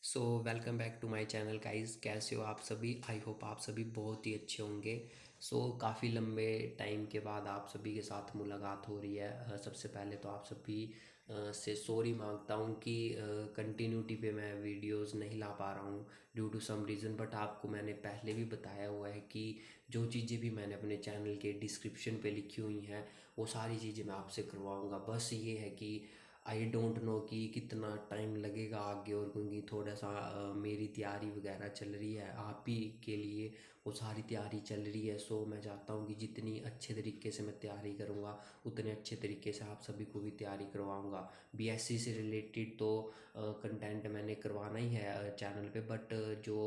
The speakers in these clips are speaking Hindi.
So welcome back to my channel guys. कैसे हो आप सभी? आई होप आप सभी बहुत ही अच्छे होंगे। काफ़ी लंबे टाइम के बाद आप सभी के साथ मुलाकात हो रही है। सबसे पहले तो आप सभी से सॉरी मांगता हूँ कि कंटिन्यूटी पे मैं वीडियोस नहीं ला पा रहा हूँ due to some reason. But आपको मैंने पहले भी बताया हुआ है कि जो चीज़ें भी मैंने अपने चैनल के डिस्क्रिप्शन पे लिखी हुई हैं वो सारी चीज़ें मैं आपसे करवाऊँगा। बस ये है कि आई डोंट नो कि कितना टाइम लगेगा आगे, और क्योंकि थोड़ा सा मेरी तैयारी वगैरह चल रही है आप ही के लिए, वो सारी तैयारी चल रही है। मैं चाहता हूँ कि जितनी अच्छे तरीके से मैं तैयारी करूँगा उतने अच्छे तरीके से आप सभी को भी तैयारी करवाऊँगा। बीएससी से रिलेटेड तो कंटेंट मैंने करवाना ही है चैनल पे, बट जो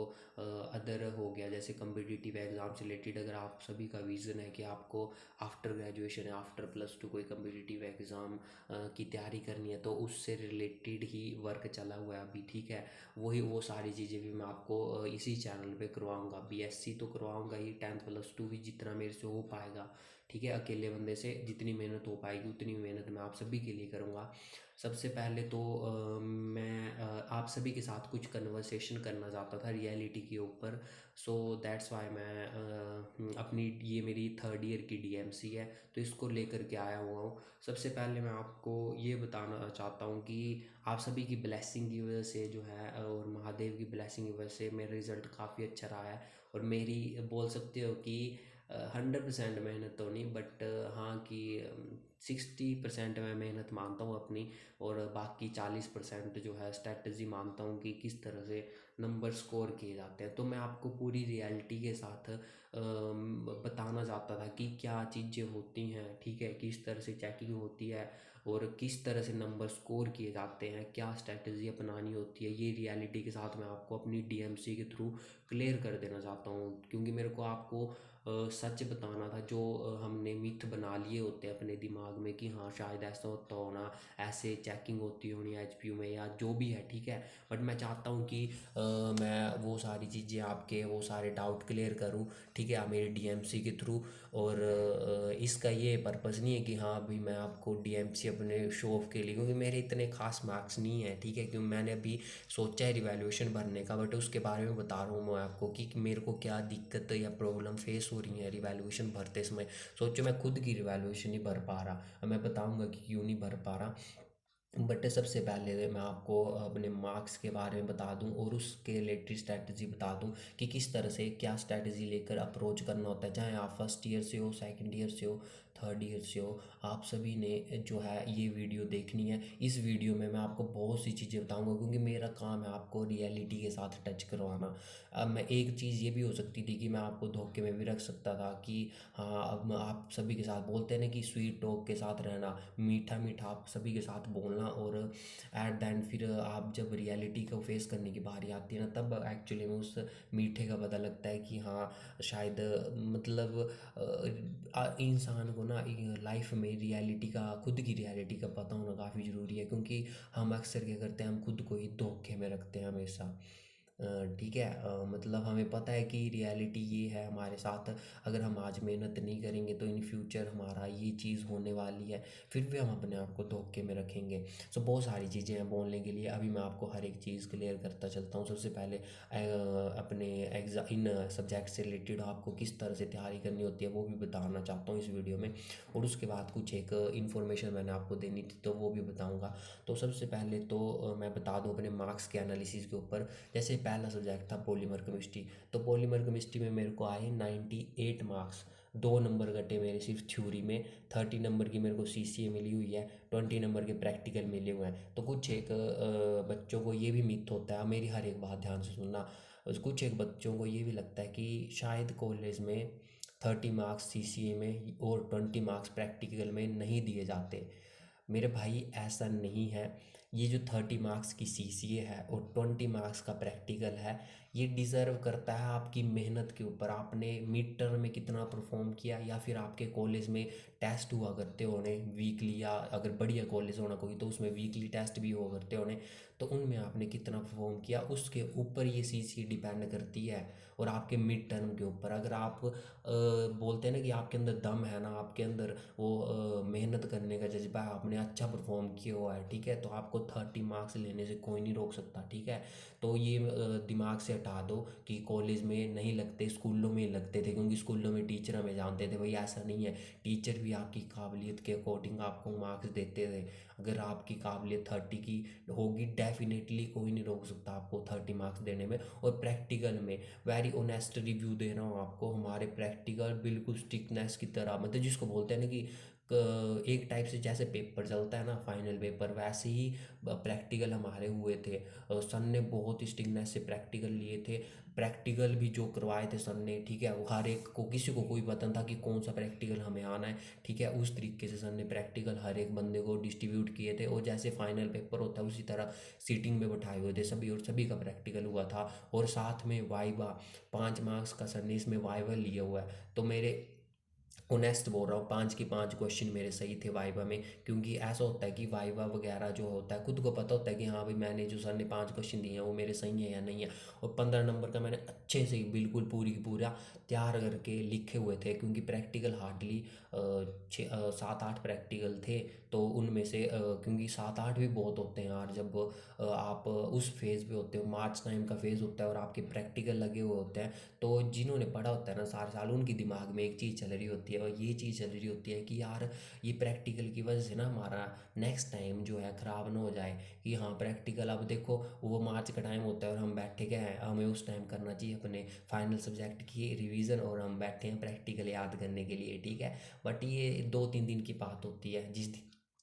अदर हो गया जैसे कम्पिटिटिव एग्ज़ाम से रिलेटेड, अगर आप सभी का विज़न है कि आपको आफ्टर ग्रेजुएशन या आफ्टर +2 कोई कम्पिटिटिव एग्ज़ाम की तैयारी करनी है तो उससे रिलेटेड ही वर्क चला हुआ है अभी, ठीक है। वो सारी चीज़ें भी मैं आपको इसी चैनल पे करवाऊँगा। बीएससी तो करवाऊँगा ही, 10th+2 भी जितना मेरे से हो पाएगा, ठीक है। अकेले बंदे से जितनी मेहनत हो पाएगी उतनी मेहनत मैं आप सभी के लिए करूँगा। सबसे पहले तो मैं आप सभी के साथ कुछ कन्वर्सेशन करना चाहता था रियलिटी के ऊपर। दैट्स वाई मैं अपनी ये मेरी थर्ड ईयर की डीएमसी है तो इसको लेकर के आया हुआ हूँ। सबसे पहले मैं आपको ये बताना चाहता हूँ कि आप सभी की ब्लेसिंग की वजह से जो है और महादेव की ब्लेसिंग की वजह से मेरा रिज़ल्ट काफ़ी अच्छा रहा है। और मेरी बोल सकते हो कि 100% मेहनत तो नहीं, बट हाँ कि 60% मैं मेहनत मानता हूँ अपनी, और बाकी 40% जो है स्ट्रेटजी मानता हूँ कि किस तरह से नंबर स्कोर किए जाते हैं। तो मैं आपको पूरी रियलिटी के साथ बताना चाहता था कि क्या चीज़ें होती हैं, ठीक है, किस तरह से चेकिंग होती है और किस तरह से नंबर स्कोर किए जाते हैं, क्या स्ट्रेटजी अपनानी होती है। ये रियलिटी के साथ मैं आपको अपनी डीएमसी के थ्रू क्लियर कर देना चाहता हूँ, क्योंकि मेरे को आपको सच बताना था। जो हमने मिथ बना लिए होते हैं अपने दिमाग में कि हाँ शायद ऐसा होता होना, ऐसे चेकिंग होती होनी एचपीयू में या जो भी है, ठीक है। बट मैं चाहता हूँ कि मैं वो सारी चीज़ें आपके वो सारे डाउट क्लियर करूँ, ठीक है, मेरी डीएमसी के थ्रू। और इसका ये पर्पज़ नहीं है कि हाँ अभी मैं आपको डीएमसी अपने शो ऑफ के लिए, क्योंकि मेरे इतने खास मार्क्स नहीं है, ठीक है, क्योंकि मैंने अभी सोचा है रिवैल्यूएशन भरने का, बट उसके बारे में बता रहा हूँ मैं आपको कि मेरे को क्या दिक्कत या प्रॉब्लम फेस हो रही है रिवैल्यूएशन भरते समय। सोचो मैं खुद की रिवैल्यूएशन नहीं भर पा रहा, मैं बताऊँगा कि क्यों नहीं भर पा रहा। बट सबसे पहले मैं आपको अपने मार्क्स के बारे में बता दूं और उसके रिलेटेड स्ट्रैटेजी बता दूं कि किस तरह से क्या स्ट्रैटेजी लेकर अप्रोच करना होता है। चाहे आप फर्स्ट ईयर से हो, सेकंड ईयर से हो, थर्ड ईयर से हो, आप सभी ने जो है ये वीडियो देखनी है। इस वीडियो में मैं आपको बहुत सी चीज़ें बताऊंगा, क्योंकि मेरा काम है आपको रियलिटी के साथ टच करवाना। अब मैं एक चीज़ ये भी हो सकती थी कि मैं आपको धोखे में भी रख सकता था कि हाँ अब आप सभी के साथ बोलते हैं ना कि स्वीट टॉक के साथ रहना, मीठा मीठा आप सभी के साथ बोलना, और एट द एंड फिर आप जब रियलिटी को फेस करने की बारी आती है ना, तब एक्चुअली में उस मीठे का पता लगता है कि हाँ शायद मतलब इंसान को ना लाइफ में रियलिटी का, खुद की रियलिटी का पता होना काफ़ी ज़रूरी है। क्योंकि हम अक्सर क्या करते हैं, हम खुद को ही धोखे में रखते हैं हमेशा। ठीक है, मतलब हमें पता है कि रियलिटी ये है हमारे साथ, अगर हम आज मेहनत नहीं करेंगे तो इन फ्यूचर हमारा ये चीज़ होने वाली है, फिर भी हम अपने आप को धोखे में रखेंगे। बहुत सारी चीज़ें हैं बोलने के लिए, अभी मैं आपको हर एक चीज़ क्लियर करता चलता हूँ। सबसे पहले अपने इन सब्जेक्ट से रिलेटेड आपको किस तरह से तैयारी करनी होती है वो भी बताना चाहता हूँ इस वीडियो में, और उसके बाद कुछ एक इन्फॉर्मेशन मैंने आपको देनी थी तो वो भी बताऊँगा। तो सबसे पहले तो मैं बता दूँ अपने मार्क्स के एनालिसिस के ऊपर। जैसे पहला सब्जेक्ट था पॉलीमर केमिस्ट्री, तो पॉलीमर केमिस्ट्री में मेरे को आए 98 मार्क्स। 2 नंबर घटे मेरे सिर्फ थ्योरी में, 30 नंबर की मेरे को सीसीए मिली हुई है, 20 नंबर के प्रैक्टिकल मिले हुए हैं। तो कुछ एक बच्चों को ये भी मिथ होता है, मेरी हर एक बात ध्यान से सुनना। कुछ एक बच्चों को ये भी लगता है कि शायद कॉलेज में 30 मार्क्स सीसीए में और 20 मार्क्स प्रैक्टिकल में नहीं दिए जाते। मेरे भाई ऐसा नहीं है। ये जो 30 मार्क्स की सीसीए है और 20 मार्क्स का प्रैक्टिकल है, ये डिज़र्व करता है आपकी मेहनत के ऊपर। आपने मिड टर्म में कितना परफॉर्म किया, या फिर आपके कॉलेज में टेस्ट हुआ करते होने वीकली, या अगर बढ़िया कॉलेज होना कोई तो उसमें वीकली टेस्ट भी हुआ करते होने। तो उनमें आपने कितना परफॉर्म किया उसके ऊपर ये चीज़ डिपेंड करती है। और आपके मिड टर्म के ऊपर अगर आप बोलते हैं ना कि आपके अंदर दम है ना, आपके अंदर वो मेहनत करने का जज्बा है, आपने अच्छा परफॉर्म किया हुआ है, ठीक है, तो आपको 30 मार्क्स लेने से कोई नहीं रोक सकता, ठीक है। तो ये दिमाग से हटा दो कि कॉलेज में नहीं लगते, स्कूलों में लगते थे, क्योंकि स्कूलों में टीचर हमें जानते थे। भाई ऐसा नहीं है, टीचर भी आपकी काबिलियत के अकॉर्डिंग आपको मार्क्स देते थे। अगर आपकी काबिलियत 30 की होगी, डेफिनेटली कोई नहीं रोक सकता आपको 30 मार्क्स देने में। और प्रैक्टिकल में वेरी ऑनेस्ट रिव्यू दे रहा हूँ आपको, हमारे प्रैक्टिकल बिल्कुल स्टिकनेस की तरह, मतलब जिसको बोलते हैं ना कि एक टाइप से जैसे पेपर चलता है ना फाइनल पेपर, वैसे ही प्रैक्टिकल हमारे हुए थे। सन ने बहुत स्टिकनेस से प्रैक्टिकल लिए थे। प्रैक्टिकल भी जो करवाए थे सन ने, ठीक है, वो हर एक को, किसी को कोई पता था कि कौन सा प्रैक्टिकल हमें आना है, ठीक है, उस तरीके से सन ने प्रैक्टिकल हर एक बंदे को डिस्ट्रीब्यूट किए थे। और जैसे फाइनल पेपर होता है उसी तरह सीटिंग में बैठाए हुए थे सभी, और सभी का प्रैक्टिकल हुआ था। और साथ में वाइवा, 5 मार्क्स का सर ने इसमें वाइवा लिया हुआ है। तो मेरे ऑनेस्ट बोल रहा हूँ, 5 के 5 क्वेश्चन मेरे सही थे वाइवा में। क्योंकि ऐसा होता है कि वाइवा वगैरह जो होता है खुद को पता होता है कि हाँ भाई मैंने जो सर ने 5 क्वेश्चन दिए हैं वो मेरे सही है या नहीं है। और 15 नंबर का मैंने अच्छे से बिल्कुल पूरी की पूरा तैयार करके लिखे हुए थे, क्योंकि प्रैक्टिकल हार्डली 7-8 प्रैक्टिकल थे। तो उनमें से क्योंकि 7-8 भी बहुत होते हैं यार, जब आप उस फेज़ पे होते हो, मार्च टाइम का फेज़ होता है और आपके प्रैक्टिकल लगे हुए होते हैं। तो जिन्होंने पढ़ा होता है ना सारे साल, उनकी दिमाग में एक चीज़ चल रही होती है, और ये चीज़ चल रही होती है कि यार ये प्रैक्टिकल की वजह से ना हमारा नेक्स्ट टाइम जो है ख़राब ना हो जाए। कि हाँ प्रैक्टिकल, अब देखो वो मार्च का टाइम होता है और हम बैठे क्या हैं, हमें उस टाइम करना चाहिए अपने फाइनल सब्जेक्ट की रिवीजन, और हम बैठे हैं प्रैक्टिकल याद करने के लिए, ठीक है। बट ये 2-3 दिन की बात होती है।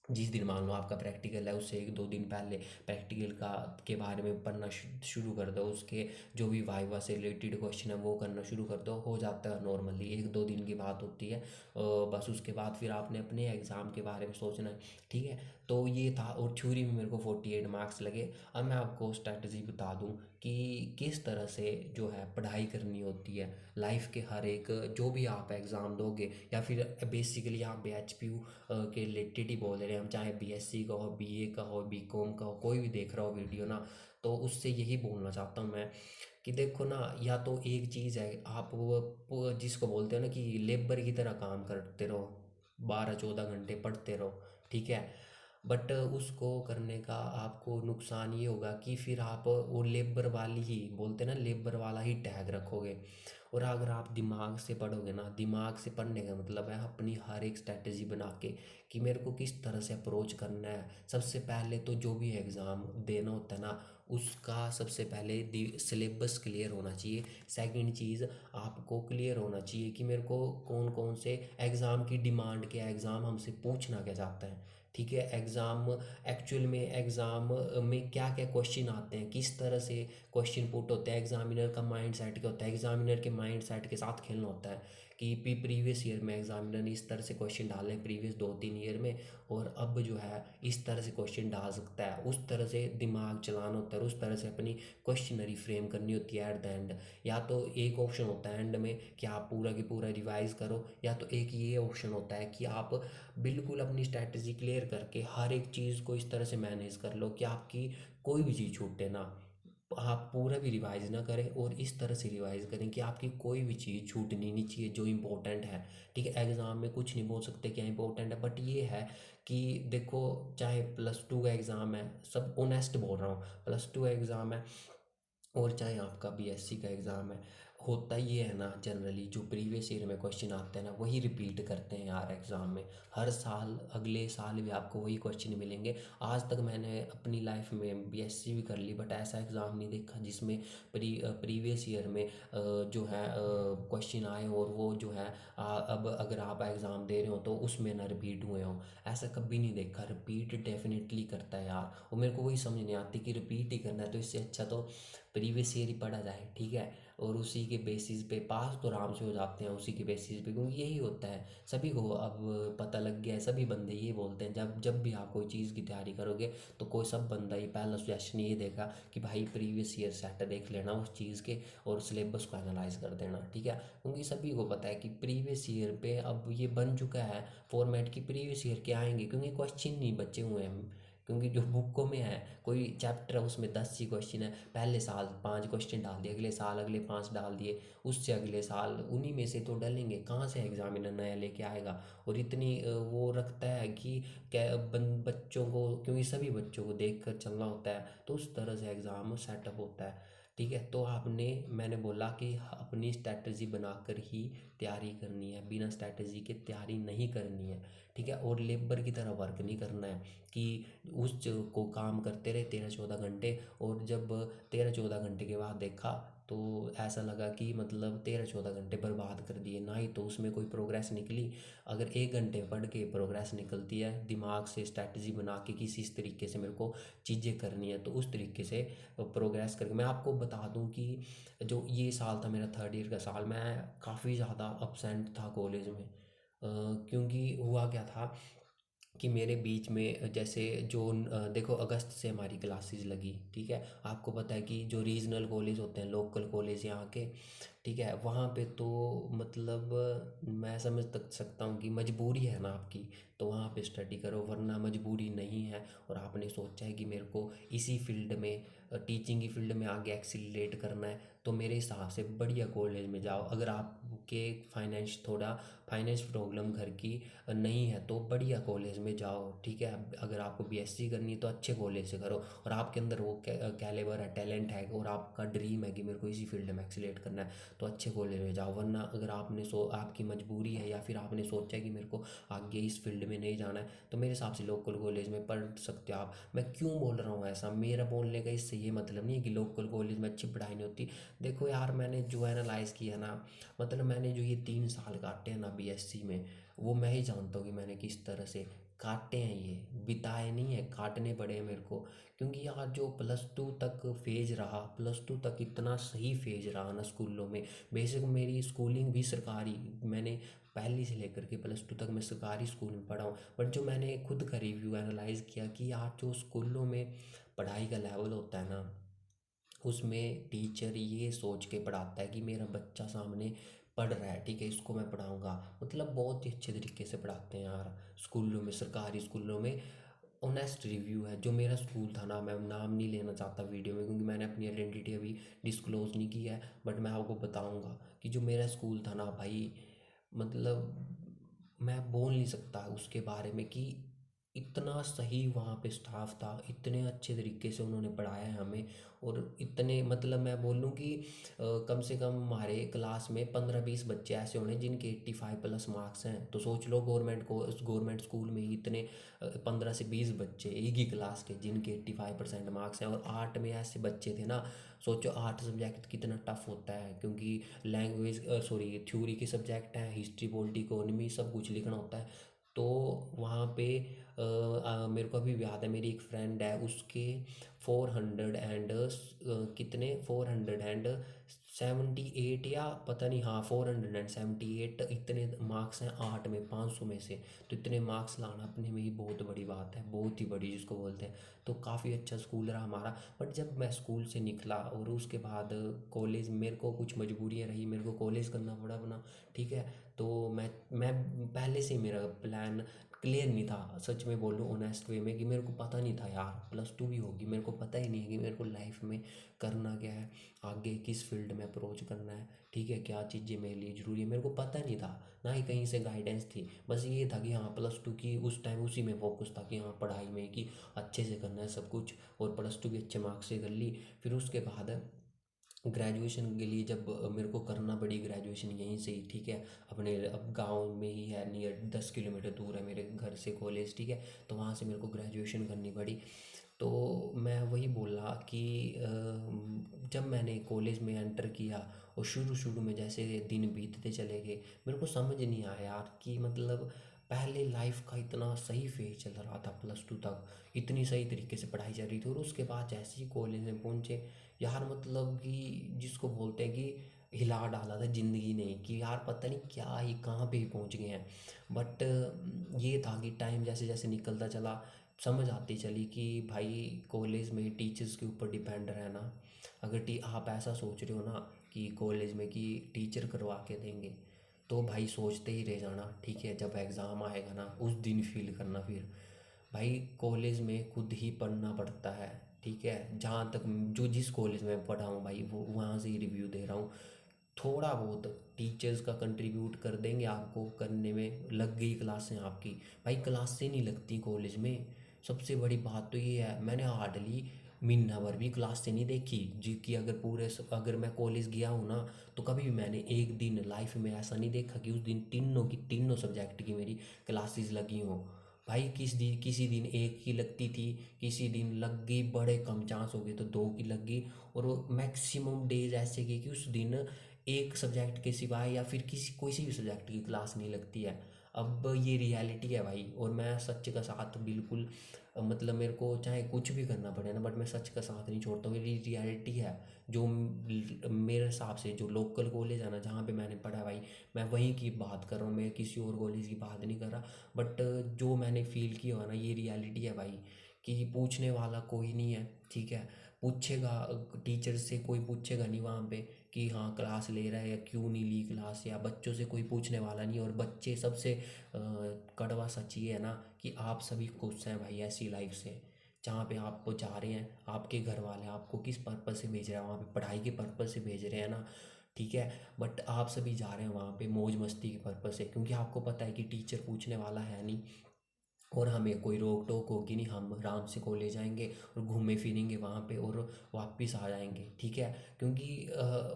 जिस दिन मान लो आपका प्रैक्टिकल है, उससे 1-2 दिन पहले प्रैक्टिकल का के बारे में पढ़ना शुरू कर दो, उसके जो भी वाइवा से रिलेटेड क्वेश्चन है वो करना शुरू कर दो, हो जाता है नॉर्मली, 1-2 दिन की बात होती है। बस उसके बाद फिर आपने अपने एग्ज़ाम के बारे में सोचना है, ठीक है। तो ये था, और थ्योरी में मेरे को 48 मार्क्स लगे। अब मैं आपको स्ट्रैटेजी बता दूं कि किस तरह से जो है पढ़ाई करनी होती है लाइफ के हर एक, जो भी आप एग्ज़ाम दोगे, या फिर बेसिकली आप BHPU के रिलेटेड ही बोल रहे हैं हम, चाहे BSc का हो, BA का हो, BCom का हो, कोई भी देख रहा हो वीडियो ना, तो उससे यही बोलना चाहता हूँ मैं कि देखो ना, या तो एक चीज़ है, आप वो जिसको बोलते हो ना कि लेबर की तरह काम करते रहो, 12-14 घंटे पढ़ते रहो, ठीक है। बट उसको करने का आपको नुकसान ये होगा कि फिर आप वो लेबर वाली ही, बोलते हैं ना, लेबर वाला ही टैग रखोगे। और अगर आप दिमाग से पढ़ोगे ना, दिमाग से पढ़ने का मतलब है अपनी हर एक स्ट्रैटेजी बना के कि मेरे को किस तरह से अप्रोच करना है। सबसे पहले तो जो भी एग्ज़ाम देना होता है ना, उसका सबसे पहले सिलेबस क्लियर होना चाहिए। सेकंड चीज़, आपको क्लियर होना चाहिए कि मेरे को कौन कौन से एग्ज़ाम की डिमांड क्या है, एग्ज़ाम हमसे पूछना क्या चाहता है, ठीक है। एग्ज़ाम एक्चुअल में एग्ज़ाम में क्या क्या क्वेश्चन आते हैं, किस तरह से क्वेश्चन पुट होते हैं, एग्जामिनर का माइंड सेट क्या होता है, एग्जामिनर के माइंड सेट के साथ खेलना होता है। कि प्रीवियस ईयर में एग्जामिनर ने इस तरह से क्वेश्चन डाले हैं प्रीवियस 2-3 ईयर में, और अब जो है इस तरह से क्वेश्चन डाल सकता है, उस तरह से दिमाग चलाना होता है, उस तरह से अपनी क्वेश्चनरी फ्रेम करनी होती है एट द एंड। या तो एक ऑप्शन होता है एंड में कि आप पूरा की पूरा रिवाइज करो, या तो एक ये ऑप्शन होता है कि आप बिल्कुल अपनी स्ट्रैटेजी क्लियर करके हर एक चीज़ को इस तरह से मैनेज कर लो कि आपकी कोई भी चीज़ छूटे ना। आप पूरा भी रिवाइज ना करें, और इस तरह से रिवाइज करें कि आपकी कोई भी चीज़ छूटनी नहीं चाहिए जो इम्पोर्टेंट है, ठीक है। एग्ज़ाम में कुछ नहीं बोल सकते क्या इंपॉर्टेंट है, बट ये है कि देखो, चाहे +2 का एग्ज़ाम है, सब ऑनेस्ट बोल रहा हूँ, +2 का एग्ज़ाम है, और चाहे आपका BSc का एग्ज़ाम है, होता ये है ना जनरली, जो प्रीवियस ईयर में क्वेश्चन आते हैं ना वही रिपीट करते हैं यार एग्ज़ाम में। हर साल अगले साल भी आपको वही क्वेश्चन मिलेंगे। आज तक मैंने अपनी लाइफ में BSc भी कर ली, बट ऐसा एग्ज़ाम नहीं देखा जिसमें प्रीवियस ईयर में जो है क्वेश्चन आए और वो जो है अब अगर आप एग्ज़ाम दे रहे हो तो उसमें ना रिपीट हुए हों। ऐसा कभी नहीं देखा, रिपीट डेफिनेटली करता है यार। और मेरे को वही समझ नहीं आती कि रिपीट ही करना है, तो इससे अच्छा तो प्रीवियस ईयर ही पढ़ा जाए, ठीक है। और उसी के बेसिस पे पास तो आराम से हो जाते हैं, उसी के बेसिस पे, क्योंकि यही होता है सभी को अब पता लग गया है। सभी बंदे ये बोलते हैं, जब जब भी आप कोई चीज़ की तैयारी करोगे तो कोई सब बंदा ये पहला सजेशन ये देगा कि भाई प्रीवियस ईयर सेट देख लेना उस चीज़ के, और सिलेबस को एनालाइज कर देना, ठीक है। क्योंकि सभी को पता है कि प्रीवियस ईयर पे अब ये बन चुका है फॉर्मेट की, प्रीवियस ईयर के आएंगे, क्योंकि क्वेश्चन नहीं बचे हुए हैं। क्योंकि जो बुकों में है, कोई चैप्टर है उसमें 10 ही क्वेश्चन है, पहले साल 5 क्वेश्चन डाल दिए, अगले साल अगले 5 डाल दिए, उससे अगले साल उन्हीं में से तो डलेंगे, कहाँ से एग्जामिनर नया लेके आएगा। और इतनी वो रखता है कि क्या बच्चों को, क्योंकि सभी बच्चों को देख कर चलना होता है, तो उस तरह से एग्ज़ाम सेटअप होता है। ठीक है, तो मैंने बोला कि अपनी स्ट्रैटेजी बनाकर ही तैयारी करनी है, बिना स्ट्रैटेजी के तैयारी नहीं करनी है। ठीक है, और लेबर की तरह वर्क नहीं करना है कि को काम करते रहे 13-14 घंटे, और जब 13-14 घंटे के बाद देखा तो ऐसा लगा कि मतलब 13-14 घंटे बर्बाद कर दिए, ना ही तो उसमें कोई प्रोग्रेस निकली। अगर 1 घंटे पढ़ के प्रोग्रेस निकलती है, दिमाग से स्ट्रैटेजी बना के किसी इस तरीके से मेरे को चीज़ें करनी है, तो उस तरीके से प्रोग्रेस करके मैं आपको बता दूं कि जो ये साल था मेरा थर्ड ईयर का साल, मैं काफ़ी ज़्यादा अपसेंट था कॉलेज में। क्योंकि हुआ क्या था कि मेरे बीच में जैसे देखो अगस्त से हमारी क्लासेस लगी। ठीक है, आपको पता है कि जो रीजनल कॉलेज होते हैं, लोकल कॉलेज यहाँ के, ठीक है, वहाँ पे तो मतलब मैं समझ तक सकता हूँ कि मजबूरी है ना आपकी, तो वहाँ पे स्टडी करो, वरना मजबूरी नहीं है और आपने सोचा है कि मेरे को इसी फील्ड में, टीचिंग की फील्ड में आगे एक्सीलरेट करना है, तो मेरे हिसाब से बढ़िया कॉलेज में जाओ। अगर आपके फाइनेंस प्रॉब्लम घर की नहीं है तो बढ़िया कॉलेज में जाओ। ठीक है, अगर आपको बीएससी करनी है तो अच्छे कॉलेज से करो, और आपके अंदर वो कैलिबर है, टैलेंट है, और आपका ड्रीम है कि मेरे को इसी फील्ड में एक्सीलेट करना है, तो अच्छे कॉलेज में जाओ। वरना अगर आपकी मजबूरी है या फिर आपने सोचा है कि मेरे को आगे इस फील्ड में नहीं जाना है, तो मेरे हिसाब से लोकल कॉलेज में पढ़ सकते हो आप। मैं क्यों बोल रहा हूँ ऐसा, मेरा बोलने का इससे ये मतलब नहीं है कि लोकल कॉलेज में अच्छी पढ़ाई नहीं होती। देखो यार, मैंने जो एनालाइज किया ना, मतलब मैंने जो ये 3 साल काटे हैं ना बीएससी में, वो मैं ही जानता हूँ कि मैंने किस तरह से काटे हैं, ये बिताए नहीं है, काटने पड़े हैं मेरे को। क्योंकि यार जो +2 तक फेज रहा, +2 तक इतना सही फेज रहा ना स्कूलों में। बेशक मेरी स्कूलिंग भी सरकारी, मैंने पहली से लेकर के +2 तक मैं सरकारी स्कूल में पढ़ा हूँ, बट जो मैंने खुद का रिव्यू एनालाइज किया कि यार जो स्कूलों में पढ़ाई का लेवल होता है ना, उसमें टीचर ये सोच के पढ़ाता है कि मेरा बच्चा सामने पढ़ रहा है, ठीक है, इसको मैं पढ़ाऊंगा। मतलब बहुत ही अच्छे तरीके से पढ़ाते हैं यार स्कूलों में, सरकारी स्कूलों में। ऑनेस्ट रिव्यू है, जो मेरा स्कूल था ना, मैं नाम नहीं लेना चाहता वीडियो में क्योंकि मैंने अपनी आइडेंटिटी अभी डिस्क्लोज नहीं की है, बट मैं आपको बताऊंगा कि जो मेरा स्कूल था ना भाई, मतलब मैं बोल नहीं सकता उसके बारे में कि इतना सही वहाँ पे स्टाफ था, इतने अच्छे तरीके से उन्होंने पढ़ाया है हमें। और इतने मतलब मैं बोलूँ कि कम से कम हमारे क्लास में 15-20 बच्चे ऐसे होने जिनके 85+ मार्क्स हैं, तो सोच लो गवर्नमेंट स्कूल में ही इतने 15 से 20 बच्चे एक ही क्लास के जिनके 85% मार्क्स हैं। और आर्ट में ऐसे बच्चे थे ना, सोचो आर्ट सब्जेक्ट कितना टफ होता है, क्योंकि लैंग्वेज सॉरी थ्योरी के सब्जेक्ट हैं, हिस्ट्री पॉलिटी इकोनॉमी सब कुछ लिखना होता है। तो वहाँ पे मेरे को अभी भी याद है, मेरी एक फ्रेंड है, उसके 478 या पता नहीं, हाँ 478 इतने मार्क्स हैं आर्ट में 500 में से। तो इतने मार्क्स लाना अपने में ही बहुत बड़ी बात है, बहुत ही बड़ी जिसको बोलते हैं। तो काफ़ी अच्छा स्कूल रहा हमारा। बट जब मैं स्कूल से निकला और उसके बाद कॉलेज, मेरे को कुछ मजबूरियाँ रही, मेरे को कॉलेज करना पड़ा अपना। ठीक है, तो मैं पहले से ही मेरा प्लान क्लियर नहीं था, सच में बोलूँ ऑनेस्ट वे में, कि मेरे को पता नहीं था यार +2 भी होगी, मेरे को पता ही नहीं है कि मेरे को लाइफ में करना क्या है, आगे किस फील्ड में अप्रोच करना है। ठीक है, क्या चीज़ें मेरे लिए ज़रूरी है, मेरे को पता नहीं था, ना ही कहीं से गाइडेंस थी। बस ये था कि हाँ +2 की उस टाइम उसी में फोकस था कि हाँ पढ़ाई में कि अच्छे से करना है सब कुछ, और +2 भी अच्छे मार्क्स से कर ली। फिर उसके बाद ग्रेजुएशन के लिए जब मेरे को करना पड़ी ग्रेजुएशन यहीं से ही। ठीक है, अपने अब गांव में ही है, नियर 10 किलोमीटर दूर है मेरे घर से कॉलेज। ठीक है, तो वहाँ से मेरे को ग्रेजुएशन करनी पड़ी। तो मैं वही बोला कि जब मैंने कॉलेज में एंटर किया और शुरू शुरू में जैसे दिन बीतते चले गए, मेरे को समझ नहीं आया यार कि मतलब पहले लाइफ का इतना सही फेज चल रहा था, +2 तक इतनी सही तरीके से पढ़ाई चल रही थी, और उसके बाद जैसे ही कॉलेज में पहुंचे यार, मतलब कि जिसको बोलते हैं कि हिला डाला था ज़िंदगी ने, कि यार पता नहीं क्या ही कहाँ पे ही पहुँच गए हैं। बट ये था कि टाइम जैसे जैसे निकलता चला, समझ आती चली कि भाई कॉलेज में टीचर्स के ऊपर डिपेंड रहना। अगर टी आप ऐसा सोच रहे हो ना कि कॉलेज में कि टीचर करवा के देंगे, तो भाई सोचते ही रह जाना। ठीक है, जब एग्ज़ाम आएगा ना उस दिन फील करना फिर भाई कॉलेज में खुद ही पढ़ना पड़ता है, ठीक है। जहाँ तक जो जिस कॉलेज में पढ़ा हूँ भाई वो वहाँ से ही रिव्यू दे रहा हूँ। थोड़ा बहुत टीचर्स का कंट्रीब्यूट कर देंगे आपको करने में, लग गई क्लासें आपकी। भाई क्लासें नहीं लगती कॉलेज में, सबसे बड़ी बात तो ये है। मैंने हार्डली महीना भर भी क्लास से नहीं देखी जी कि अगर मैं कॉलेज गया हूँ ना, तो कभी भी मैंने एक दिन लाइफ में ऐसा नहीं देखा कि उस दिन तीनों सब्जेक्ट की मेरी क्लासेस लगी हों। भाई किसी दिन एक की लगती थी, किसी दिन लग गई, बड़े कम चांस हो गए तो दो की लग गई, और मैक्सिमम डेज ऐसे गए कि उस दिन एक सब्जेक्ट के सिवाय या फिर किसी भी सब्जेक्ट की क्लास नहीं लगती है। अब ये रियलिटी है भाई, और मैं सच का साथ बिल्कुल मतलब मेरे को चाहे कुछ भी करना पड़े ना, बट मैं सच का साथ नहीं छोड़ता हूँ। ये रियलिटी है जो मेरे हिसाब से जो लोकल कॉलेज है ना जहाँ पे मैंने पढ़ा है भाई, मैं वहीं की बात कर रहा हूँ, मैं किसी और कॉलेज की बात नहीं कर रहा। बट जो मैंने फील किया हुआ ना, ये रियलिटी है भाई, कि पूछने वाला कोई नहीं है, ठीक है। पूछेगा टीचर से, कोई पूछेगा नहीं वहाँ पे कि हाँ क्लास ले रहा है या क्यों नहीं ली क्लास, या बच्चों से कोई पूछने वाला नहीं। और बच्चे सबसे कड़वा सच ये है ना कि आप सभी खुश हैं भाई ऐसी लाइफ से, जहाँ पे आप जा रहे हैं, आपके घर वाले आपको किस पर्पज़ से भेज रहे हैं, वहाँ पे पढ़ाई के पर्पज़ से भेज रहे हैं ना, ठीक है। बट आप सभी जा रहे हैं वहाँ पे मौज मस्ती के पर्पज़ से, क्योंकि आपको पता है कि टीचर पूछने वाला है नहीं, और हमें कोई रोक टोक होगी नहीं, हम आराम से कॉलेज जाएंगे और घूमे फिरेंगे वहाँ पे और वापस आ जाएंगे, ठीक है। क्योंकि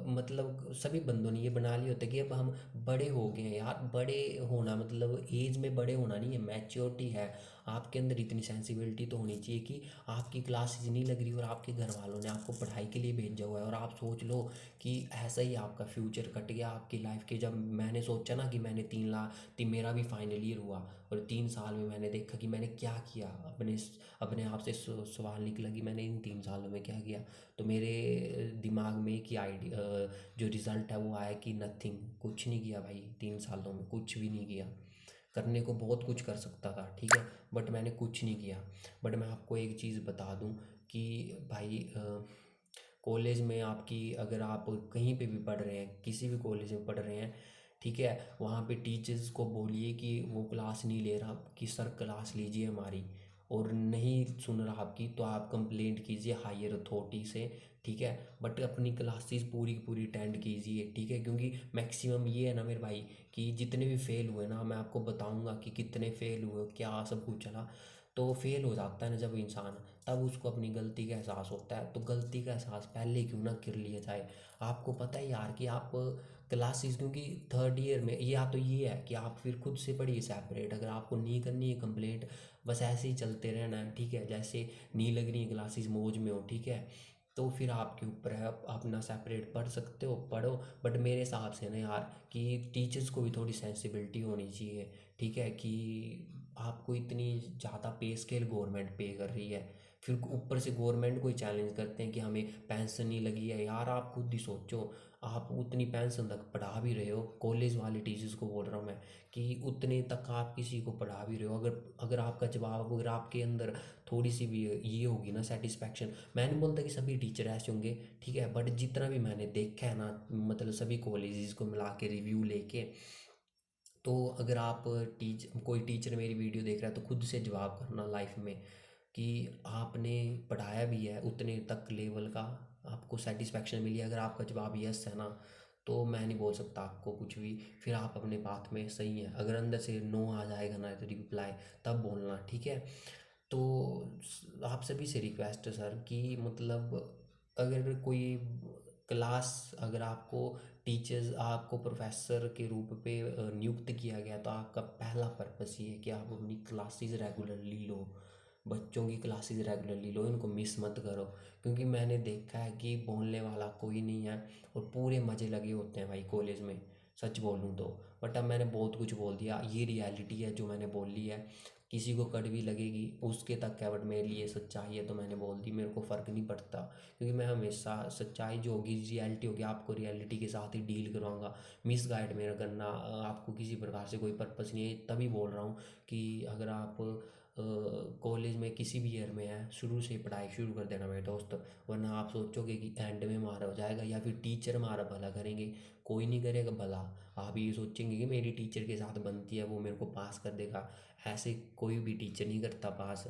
मतलब सभी बंदों ने ये बना लिया होता है कि अब हम बड़े हो गए हैं यार। बड़े होना मतलब एज में बड़े होना नहीं है, मैच्योरिटी है। आपके अंदर इतनी सेंसिबिलिटी तो होनी चाहिए कि आपकी क्लासेज नहीं लग रही और आपके घर वालों ने आपको पढ़ाई के लिए भेजा हुआ है, और आप सोच लो कि ऐसा ही आपका फ्यूचर कट गया आपकी लाइफ के। जब मैंने सोचा ना कि मैंने 3 लाख मेरा भी फाइनल ईयर हुआ, और 3 साल में मैंने देखा कि मैंने क्या किया, अपने आप से सवाल निकला कि मैंने इन 3 सालों में क्या किया। तो मेरे दिमाग में एक ही आइडिया, जो रिज़ल्ट है वो आया कि नथिंग, कुछ नहीं किया भाई 3 सालों में, कुछ भी नहीं किया। करने को बहुत कुछ कर सकता था, ठीक है, बट मैंने कुछ नहीं किया। बट मैं आपको एक चीज़ बता दूं कि भाई कॉलेज में आपकी, अगर आप कहीं पे भी पढ़ रहे हैं, किसी भी कॉलेज में पढ़ रहे हैं, ठीक है, वहाँ पे टीचर्स को बोलिए कि वो क्लास नहीं ले रहा, कि सर क्लास लीजिए हमारी, और नहीं सुन रहा आपकी तो आप कंप्लेंट कीजिए हायर अथॉरिटी से, ठीक है। बट अपनी क्लासेस पूरी की पूरी अटेंड कीजिए, ठीक है, क्योंकि मैक्सिमम ये है ना मेरे भाई कि जितने भी फेल हुए ना, मैं आपको बताऊंगा कि कितने फेल हुए, क्या सब कुछ चला। तो फेल हो जाता है ना जब इंसान, तब उसको अपनी गलती का एहसास होता है। तो गलती का एहसास पहले क्यों ना कर लिया जाए। आपको पता है यार कि आप क्लासेस, क्योंकि थर्ड ईयर में या तो ये है कि आप फिर खुद से पढ़िए सेपरेट, अगर आपको नहीं करनी है कंप्लेंट, बस ऐसे ही चलते रहना है, ठीक है। जैसे नहीं लग रही क्लासेस, मौज में हो, ठीक है, तो फिर आपके ऊपर है, आप अपना सेपरेट पढ़ सकते हो, पढ़ो। बट मेरे हिसाब से ना यार कि टीचर्स को भी थोड़ी सेंसिबिलिटी होनी चाहिए, ठीक है, कि आपको इतनी ज़्यादा पे स्केल गवर्नमेंट पे कर रही है, फिर ऊपर से गवर्नमेंट को ही चैलेंज करते हैं कि हमें पेंशन नहीं लगी है। यार आप खुद ही सोचो, आप उतनी पेंशन तक पढ़ा भी रहे हो, कॉलेज वाले टीचर्स को बोल रहा हूँ मैं, कि उतने तक आप किसी को पढ़ा भी रहे हो, अगर अगर आपका जवाब, अगर आपके अंदर थोड़ी सी भी ये होगी ना सेटिस्फेक्शन, मैं नहीं बोलता कि सभी टीचर ऐसे होंगे, ठीक है, बट जितना भी मैंने देखा है ना, मतलब सभी कॉलेजेस को मिला के रिव्यू लेके, तो अगर आप कोई टीचर मेरी वीडियो देख रहा है तो खुद से जवाब करना लाइफ में कि आपने पढ़ाया भी है उतने तक लेवल का, आपको सेटिस्फेक्शन मिली है। अगर आपका जवाब यस है ना, तो मैं नहीं बोल सकता आपको कुछ भी, फिर आप अपने बात में सही है। अगर अंदर से नो आ जाएगा ना तो रिप्लाई, तब बोलना, ठीक है। तो आप सभी से रिक्वेस्ट है सर कि मतलब अगर कोई क्लास, अगर आपको टीचर्स, आपको प्रोफेसर के रूप पे नियुक्त किया गया, तो आपका पहला पर्पस ये है कि आप अपनी क्लासेस रेगुलरली लो, बच्चों की क्लासेस रेगुलरली लो, इनको मिस मत करो। क्योंकि मैंने देखा है कि बोलने वाला कोई नहीं है और पूरे मज़े लगे होते हैं भाई कॉलेज में, सच बोलूँ तो। बट अब मैंने बहुत कुछ बोल दिया, ये रियलिटी है जो मैंने बोल ली है। किसी को कड़वी लगेगी उसके तक है, बट मेरे लिए सच्चाई है तो मैंने बोल दी, मेरे को फ़र्क नहीं पड़ता। क्योंकि मैं हमेशा सच्चाई जो होगी, रियलिटी होगी, आपको रियलिटी के साथ ही डील करवाऊंगा। मिस गाइड मेरा करना आपको किसी प्रकार से कोई पर्पस नहीं है, तभी बोल रहा हूँ कि अगर आप कॉलेज में किसी भी ईयर में है, शुरू से ही पढ़ाई शुरू कर देना मेरे दोस्त। वरना आप सोचोगे कि एंड में हमारा हो जाएगा या फिर टीचर हमारा भला करेंगे, कोई नहीं करेगा भला। आप ये सोचेंगे कि मेरी टीचर के साथ बनती है, वो मेरे को पास कर देगा। ऐसे कोई भी टीचर नहीं करता पास।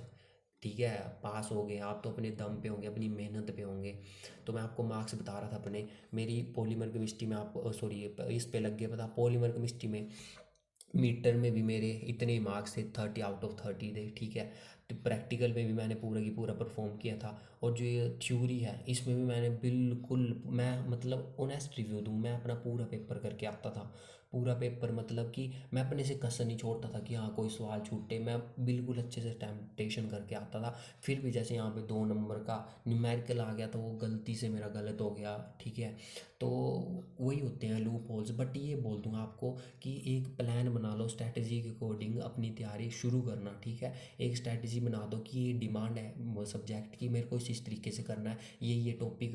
ठीक है, पास हो गए आप तो अपने दम पे होंगे, अपनी मेहनत पे होंगे। तो मैं आपको मार्क्स बता रहा था अपने, मेरी पॉलीमर केमिस्ट्री में, आप सॉरी इस पे लग गया पता, पॉलीमर केमिस्ट्री में मीटर में भी मेरे इतने मार्क्स थे, 30 आउट ऑफ 30 थे। ठीक है, तो प्रैक्टिकल में भी मैंने पूरा की पूरा परफॉर्म किया था। और जो ये थ्योरी है इसमें भी मैंने बिल्कुल, मैं मतलब ऑनेस्ट रिव्यू दूँ, मैं अपना पूरा पेपर करके आता था। पूरा पेपर मतलब कि मैं अपने से कसर नहीं छोड़ता था कि हाँ कोई सवाल छूटे, मैं बिल्कुल अच्छे से टेम्पटेशन करके आता था। फिर भी जैसे यहाँ पे 2 नंबर का न्यूमेरिकल आ गया तो वो गलती से मेरा गलत हो गया। ठीक है, तो वही होते हैं लूप होल्स। बट ये बोल दूँ आपको कि एक प्लान बना लो, स्ट्रैटेजी के अकॉर्डिंग अपनी तैयारी शुरू करना। ठीक है, एक स्ट्रैटेजी बना दो कि ये डिमांड है सब्जेक्ट की, मेरे को इस तरीके से करना है, ये टॉपिक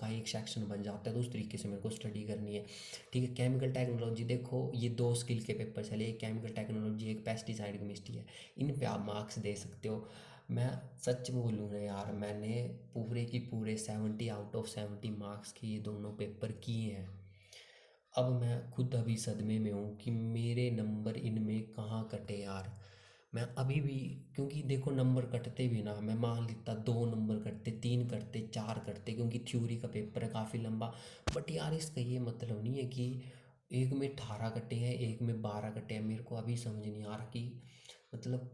का एक सेक्शन बन जाता है तो उस तरीके से मेरे को स्टडी करनी है। ठीक है, केमिकल टेक्नोलॉजी देखो, ये 2 स्किल के पेपर चले, एक केमिकल टेक्नोलॉजी, एक पेस्टिसाइड केमिस्ट्री है। इन पे आप मार्क्स दे सकते हो। मैं सच बोलूँ ना यार, मैंने पूरे की पूरे 70 आउट ऑफ 70 मार्क्स के ये दोनों पेपर किए हैं। अब मैं खुद अभी सदमे में हूँ कि मेरे नंबर इनमें कहाँ कटे यार। मैं अभी भी, क्योंकि देखो नंबर कटते भी ना, मैं मान लेता 2 नंबर कटते, 3 कटते, 4 कटते, क्योंकि थ्योरी का पेपर है काफ़ी लंबा। बट यार इसका ये मतलब नहीं है कि एक में 18 कटे हैं, एक में 12 कटे हैं। मेरे को अभी समझ नहीं आ रहा कि मतलब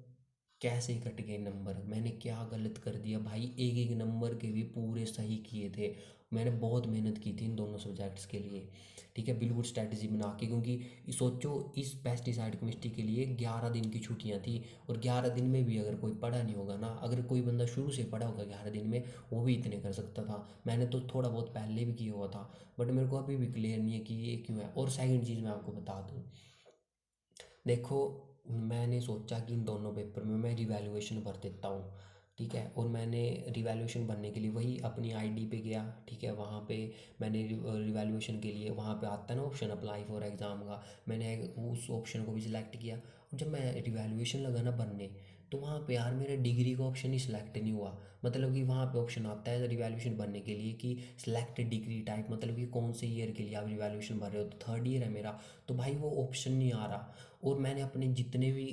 कैसे कट गए नंबर, मैंने क्या गलत कर दिया भाई। एक एक नंबर के भी पूरे सही किए थे, मैंने बहुत मेहनत की थी इन दोनों सब्जेक्ट्स के लिए। ठीक है, बिल्कुल स्ट्रैटेजी बना के, क्योंकि सोचो इस पेस्टिसाइड केमिस्ट्री के लिए 11 दिन की छुट्टियां थी। और 11 दिन में भी अगर कोई पढ़ा नहीं होगा ना, अगर कोई बंदा शुरू से पढ़ा होगा 11 दिन में, वो भी इतने कर सकता था। मैंने तो थोड़ा बहुत पहले भी किया हुआ था। बट मेरे को अभी भी क्लियर नहीं है कि ये क्यों है। और सेकंड चीज़ मैं आपको बता दूँ, देखो मैंने सोचा कि इन दोनों पेपर में मैं रिवैल्यूएशन भर देता हूँ। ठीक है, और मैंने रिवैल्यूएशन भरने के लिए वही अपनी आईडी पे गया। ठीक है, वहाँ पे मैंने रिवैल्यूएशन के लिए वहाँ पे आता है ना ऑप्शन, अप्लाई फॉर एग्ज़ाम का, मैंने उस ऑप्शन को भी सिलेक्ट किया। और जब मैं रिवैल्यूएशन लगा ना भरने, तो वहाँ पे यार मेरा डिग्री का ऑप्शन ही सिलेक्ट नहीं हुआ। मतलब कि वहाँ पे ऑप्शन आता है रिवैल्यूएशन भरने के लिए कि सिलेक्ट डिग्री टाइप, मतलब कि कौन से ईयर के लिए आप रिवैल्यूएशन भर रहे हो, तो 3rd ईयर है मेरा। तो भाई वो ऑप्शन नहीं आ रहा। और मैंने अपने जितने भी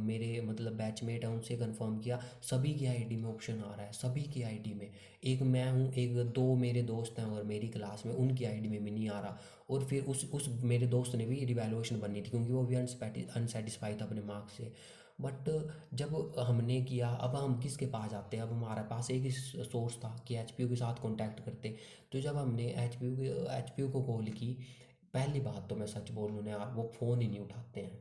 मेरे मतलब बैचमेट हैं उनसे कंफर्म किया, सभी की आईडी में ऑप्शन आ रहा है, सभी की आईडी में। एक मैं हूँ, एक दो मेरे दोस्त हैं और मेरी क्लास में, उनकी आईडी में भी नहीं आ रहा। और फिर उस मेरे दोस्त ने भी रिवैल्यूएशन बननी थी, क्योंकि वो भी अनसेटिस्फाइड था अपने मार्क्स से। बट जब हमने किया, अब हम किसके पास जाते हैं, अब हमारे पास एक ही सोर्स था कि एचपीयू के साथ कांटेक्ट करते। तो जब हमने एचपीयू को कॉल की, पहली बात तो मैं सच बोलूँ ना यार, वो फ़ोन ही नहीं उठाते हैं।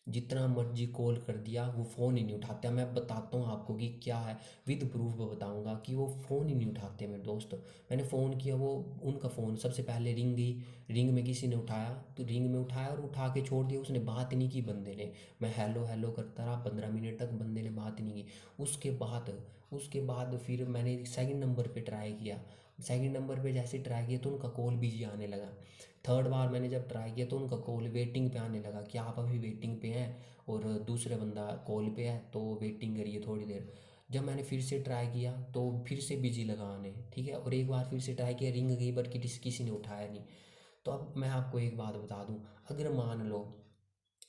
जितना मर्जी कॉल कर दिया वो फ़ोन ही नहीं उठाते। मैं बताता हूँ आपको कि क्या है, विद प्रूफ बताऊँगा कि वो फ़ोन ही नहीं उठाते मेरे दोस्त। मैंने फ़ोन किया, वो उनका फ़ोन सबसे पहले रिंग गई, रिंग में किसी ने उठाया, तो रिंग में उठाया और उठा के छोड़ दिया, उसने बात नहीं की बंदे ने। मैं हेलो हेलो करता रहा 15 मिनट तक, बंदे ने बात नहीं की। उसके बाद फिर मैंने सेकंड नंबर पे ट्राई किया। सेकंड नंबर पे जैसे ट्राई किया तो उनका कॉल बिजी आने लगा। थर्ड बार मैंने जब ट्राई किया तो उनका कॉल वेटिंग पे आने लगा कि आप अभी वेटिंग पे हैं और दूसरे बंदा कॉल पे है तो वेटिंग करिए थोड़ी देर। जब मैंने फिर से ट्राई किया तो फिर से बिजी लगा आने। ठीक है, और एक बार फिर से ट्राई किया, रिंग गई बट किसी ने उठाया नहीं। तो अब मैं आपको एक बात बता दूं, अगर मान लो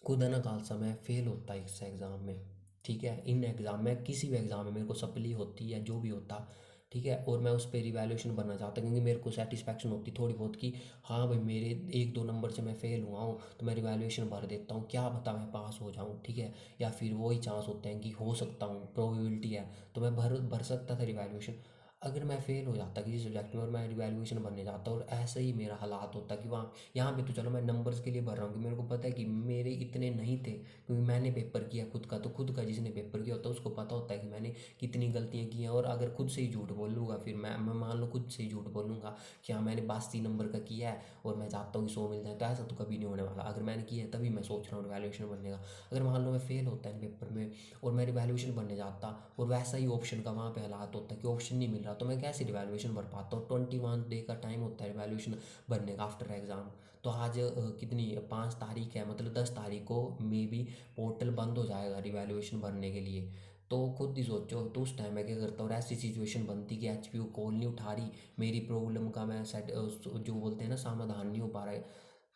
खुदा ना खालसा मैं फेल होता इस एग्ज़ाम में, ठीक है, इन एग्ज़ाम में किसी भी एग्ज़ाम में मेरे को सप्ली होती या जो भी होता, ठीक है, और मैं उस पर रिवैल्यूएशन बनना चाहता, क्योंकि मेरे को सेटिस्फेक्शन होती थोड़ी बहुत कि हाँ भाई मेरे 1-2 नंबर से मैं फेल हुआ हूँ, तो मैं रिवैल्यूएशन भर देता हूँ, क्या पता मैं पास हो जाऊँ। ठीक है, या फिर वही चांस होते हैं कि हो सकता हूँ, प्रोबेबिलिटी है, तो मैं भर भर सकता था रिवैल्यूएशन। अगर मैं फेल हो जाता किसी सब्जेक्ट में और मैं रिवैल्यूएशन भरने जाता और ऐसे ही मेरा हालात होता कि वहाँ, यहाँ पे तो चलो मैं नंबर्स के लिए भर रहा हूँ कि मेरे को पता है कि मेरे इतने नहीं थे, क्योंकि मैंने पेपर किया खुद का, तो खुद का जिसने पेपर किया होता है उसको पता होता है कि मैंने कितनी गलतियाँ की हैं। और अगर खुद से ही झूठ बोल लूँगा, फिर मैं मान लो खुद से ही झूठ बोलूँगा कि हाँ मैंने 82 नंबर का किया है और मैं चाहता हूँ कि 100 मिल जाए, तो ऐसा तो कभी नहीं होने वाला। अगर मैंने किया है तभी मैं सोच रहा हूँ रिवैल्यूएशन बनने का। अगर मान लो मैं फेल होता है पेपर में और मैं रिवैल्यूएशन बनने जाता और वैसा ही ऑप्शन का वहाँ पे हालात होता कि ऑप्शन नहीं मिल रहा, तो मैं कैसे रिवैल्यूएशन भर पाता हूँ। 21 डे का टाइम होता है रिवैल्यूएशन भरने का आफ्टर एग्ज़ाम। तो आज कितनी 5 तारीख है, मतलब 10 तारीख को मे बी पोर्टल बंद हो जाएगा रिवैल्यूएशन भरने के लिए। तो खुद ही सोचो, तो उस टाइम मैं क्या करता, और ऐसी सिचुएशन बनती कि एचपीयू कॉल नहीं उठा रही, मेरी प्रॉब्लम का मैं सेट जो बोलते हैं ना समाधान नहीं हो पा रहा है।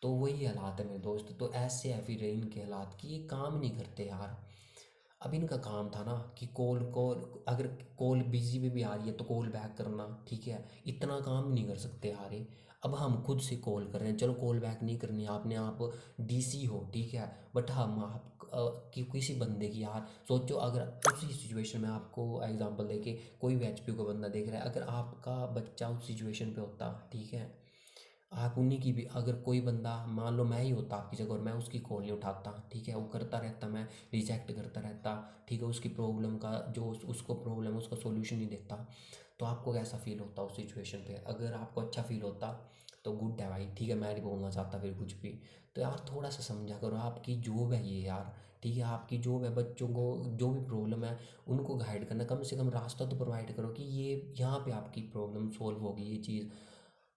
तो वही हालात है मेरे दोस्त, तो ऐसे है फिर इनके हालात कि ये काम नहीं करते यार। अब इनका काम था ना कि कॉल कॉल, अगर कॉल बिजी में भी आ रही है तो कॉल बैक करना, ठीक है, इतना काम नहीं कर सकते यार ये। अब हम खुद से कॉल कर रहे हैं, चलो कॉल बैक नहीं करनी आपने, आप डीसी हो, ठीक है, बट हम आप कि किसी बंदे की यार सोचो, अगर उसी सिचुएशन में आपको एग्जांपल देके कोई भी एचपी को बंदा देख रहा है, अगर आपका बच्चा उस सिचुएशन पे होता, ठीक है, आप उन्हीं की भी, अगर कोई बंदा मान लो मैं ही होता आपकी जगह और मैं उसकी कॉल नहीं उठाता, ठीक है, वो करता रहता, मैं रिजेक्ट करता रहता, ठीक है, उसकी प्रॉब्लम का जो उसको प्रॉब्लम है उसका सोल्यूशन नहीं देता, तो आपको कैसा फील होता उस सिचुएशन पे? अगर आपको अच्छा फील होता तो गुड है भाई, ठीक है, मैं नहीं बोलना चाहता फिर कुछ भी। तो यार थोड़ा सा समझा करो, आपकी जॉब है ये यार, ठीक है, आपकी जॉब है, बच्चों को जो भी प्रॉब्लम है उनको गाइड करना, कम से कम रास्ता तो प्रोवाइड करो कि ये यहाँ पे आपकी प्रॉब्लम सॉल्व होगी ये चीज़,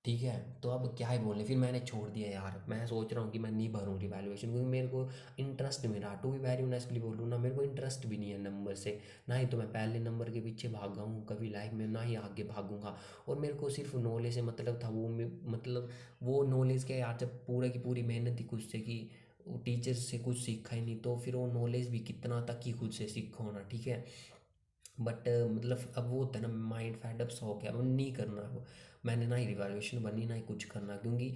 ठीक है। तो अब क्या ही बोले, फिर मैंने छोड़ दिया यार, मैं सोच रहा हूँ कि मैं नहीं भरूँ रिवैल्यूएशन, क्योंकि मेरे को इंटरेस्ट, मेरा टू बी वेरी ऑनेस्टली बोलूँ ना, मेरे को इंटरेस्ट भी नहीं है नंबर से, ना ही तो मैं पहले नंबर के पीछे भागा हूँ कभी लाइफ में, ना ही आगे भागूंगा। और मेरे को सिर्फ नॉलेज से मतलब था, वो मतलब वो नॉलेज क्या यार, जब पूरा की पूरी मेहनत ही खुद से की, टीचर्स से कुछ सीखा ही नहीं, तो फिर वो नॉलेज भी कितना तक ही खुद से सीखो ना, ठीक है। बट मतलब अब वो होता है ना, माइंड फैड अप सा हो गया, अब नहीं करना अब, मैंने ना ही रिवैल्यूएशन बननी ना ही कुछ करना, क्योंकि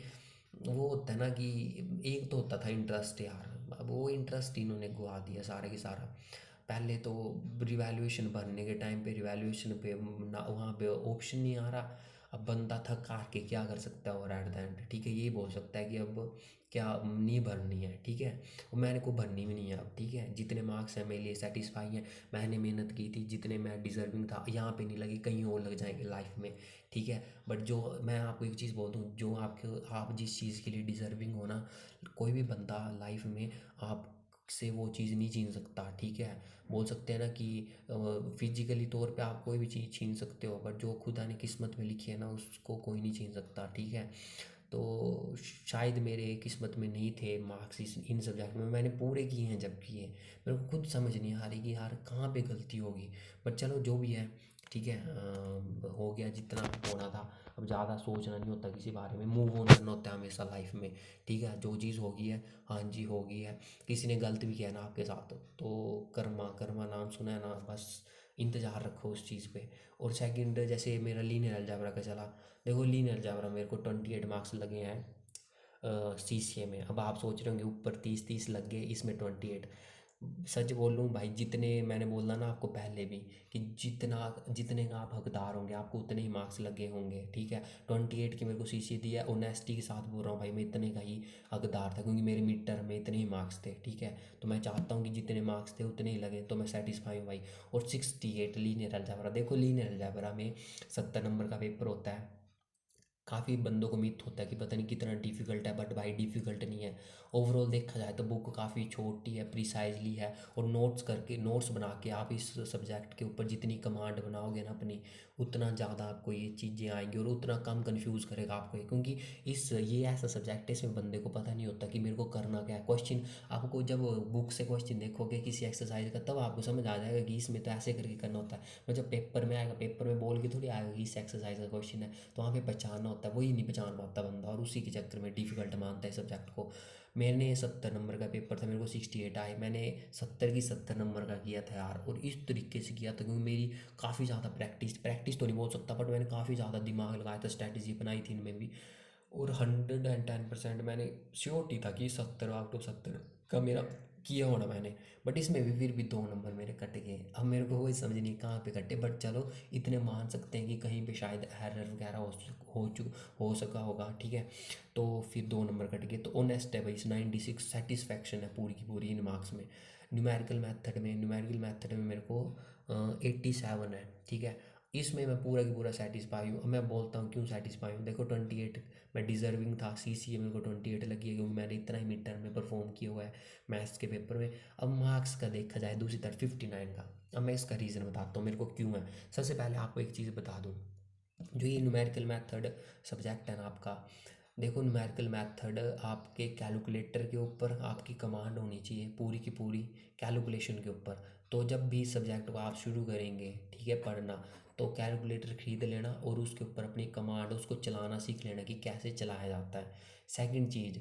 वो होता है ना कि एक तो होता था इंटरेस्ट यार, अब वो इंटरेस्ट इन्होंने गुआ दिया सारे के सारा। पहले तो रिवैल्यूएशन भरने के टाइम पे रिवैल्यूएशन पे ना वहाँ पे ऑप्शन नहीं आ रहा, अब बंदा थक हार के क्या कर सकता है, और एट द एंड ठीक है ये बोल सकता है कि अब क्या नहीं भरनी है, ठीक है, और मैंने को भरनी भी नहीं है अब, ठीक है, जितने मार्क्स हैं मेरे लिए सेटिस्फाई हैं, मैंने मेहनत की थी, जितने मैं डिज़र्विंग था यहाँ पे नहीं लगी, कहीं और लग जाएंगे लाइफ में, ठीक है। बट जो मैं आपको एक चीज़ बोल दूँ, जो आपके आप जिस चीज़ के लिए डिज़र्विंग हो ना, कोई भी बंदा लाइफ में आप से वो चीज़ नहीं छीन सकता, ठीक है। बोल सकते हैं ना कि फिजिकली तौर पे आप कोई भी चीज़ छीन सकते हो, बट जो खुदा ने किस्मत में लिखी है ना उसको कोई नहीं छीन सकता, ठीक है। तो शायद मेरे किस्मत में नहीं थे मार्क्स इस इन सब्जेक्ट में, मैंने पूरे किए हैं जब किए, मेरे को खुद समझ नहीं आ रही कि यार कहाँ पे गलती होगी। बट चलो जो भी है, ठीक है, हो गया जितना होना था, अब ज़्यादा सोचना नहीं होता किसी बारे में, मूव ऑन करना होता है हमेशा लाइफ में, ठीक है, जो चीज़ होगी है, हाँ जी होगी है। किसी ने गलत भी किया ना आपके साथ, तो कर्मा कर्मा नाम सुना है ना, बस इंतज़ार रखो उस चीज़ पे। और सेकंड, जैसे मेरा लीनियर अलजेब्रा का चला, देखो लीनियर अलजेब्रा मेरे को 28 मार्क्स लगे हैं सीसीए में। अब आप सोच रहे होंगे ऊपर 30 30 लग गए, इसमें 28। सच बोल लूँ भाई, जितने मैंने बोला ना आपको पहले भी कि जितना जितने का आप हकदार होंगे आपको उतने ही मार्क्स लगे होंगे, ठीक है। 28 की मेरे को सीसीए दिया, ऑनेस्टी के साथ बोल रहा हूँ भाई, मैं इतने का ही हकदार था, क्योंकि मेरे मिड टर्म में इतने ही मार्क्स थे, ठीक है। तो मैं चाहता हूँ कि जितने मार्क्स थे उतने ही लगे, तो मैं सेटिस्फाई हूँ भाई। और 68 लीनियर अलजेब्रा, देखो लीनियर अलजेब्रा में 70 नंबर का पेपर होता है, काफ़ी बंदों को मिथ होता है कि पता नहीं कितना डिफ़िकल्ट है, बट भाई डिफ़िकल्ट नहीं है। ओवरऑल देखा जाए तो बुक काफ़ी छोटी है, प्रिसाइजली है, और नोट्स करके नोट्स बना के आप इस सब्जेक्ट के ऊपर जितनी कमांड बनाओगे ना अपनी, उतना ज़्यादा आपको ये चीज़ें आएंगी और उतना कम कंफ्यूज करेगा आपको ये, क्योंकि इस ये ऐसा सब्जेक्ट है इसमें बंदे को पता नहीं होता कि मेरे को करना क्या है। क्वेश्चन आपको जब बुक से क्वेश्चन देखोगे किसी एक्सरसाइज का, तब आपको समझ आ जाएगा कि इसमें तो ऐसे करके करना होता है। और जब पेपर में आएगा, पेपर में बोल के थोड़ी आएगा कि इस एक्सरसाइज का क्वेश्चन है, तो वहाँ पे पहचानना होता है, वही नहीं पहचान पाता बंदा, और उसी के चक्कर में डिफ़िकल्ट मानता है सब्जेक्ट को। मैंने 70 नंबर का पेपर था, मेरे को 68 आए, मैंने 70 की 70 नंबर का किया था यार, और इस तरीके से किया था क्योंकि मेरी काफ़ी ज़्यादा प्रैक्टिस प्रैक्टिस तो नहीं बोल सकता, बट मैंने काफ़ी ज़्यादा दिमाग लगाया था, स्ट्रैटेजी बनाई थी इनमें भी। और 110% मैंने श्योरिटी था कि 70 आउट ऑफ 70 का मेरा किया होना मैंने। बट इसमें भी फिर भी 2 नंबर मेरे कट गए, अब मेरे को वही समझ नहीं कहाँ पे कटे, बट चलो इतने मान सकते हैं कि कहीं पे शायद एरर वगैरह हो सका होगा, ठीक है। तो फिर 2 नंबर कट गए, तो ऑनेस्ट है भाई, इस 96 सेटिस्फैक्शन है पूरी की पूरी इन मार्क्स में। न्यूमेरिकल मेथड में मेरे को 87 है, ठीक है। इसमें मैं पूरा की पूरा सेटिस्फाई हूँ। अब मैं बोलता हूँ क्यों सेटिस्फाई हूँ, देखो 28 मैं डिज़र्विंग था, सीसीए मेरे को 28 लगी है क्योंकि मैंने इतना ही मिड टर्म में परफॉर्म किया हुआ है मैथ्स के पेपर में। अब मार्क्स का देखा जाए दूसरी तरफ 59 का, अब मैं इसका रीज़न बताता हूँ मेरे को क्यों है। सबसे पहले आपको एक चीज़ बता दूँ, जो ये न्यूमेरिकल मेथड सब्जेक्ट है ना आपका, देखो न्यूमेरिकल मेथड आपके कैलकुलेटर के ऊपर आपकी कमांड होनी चाहिए पूरी की पूरी कैलकुलेशन के ऊपर। तो जब भी सब्जेक्ट को आप शुरू करेंगे ठीक है पढ़ना, तो कैलकुलेटर ख़रीद लेना और उसके ऊपर अपनी कमांड उसको चलाना सीख लेना कि कैसे चलाया जाता है। सेकंड चीज़,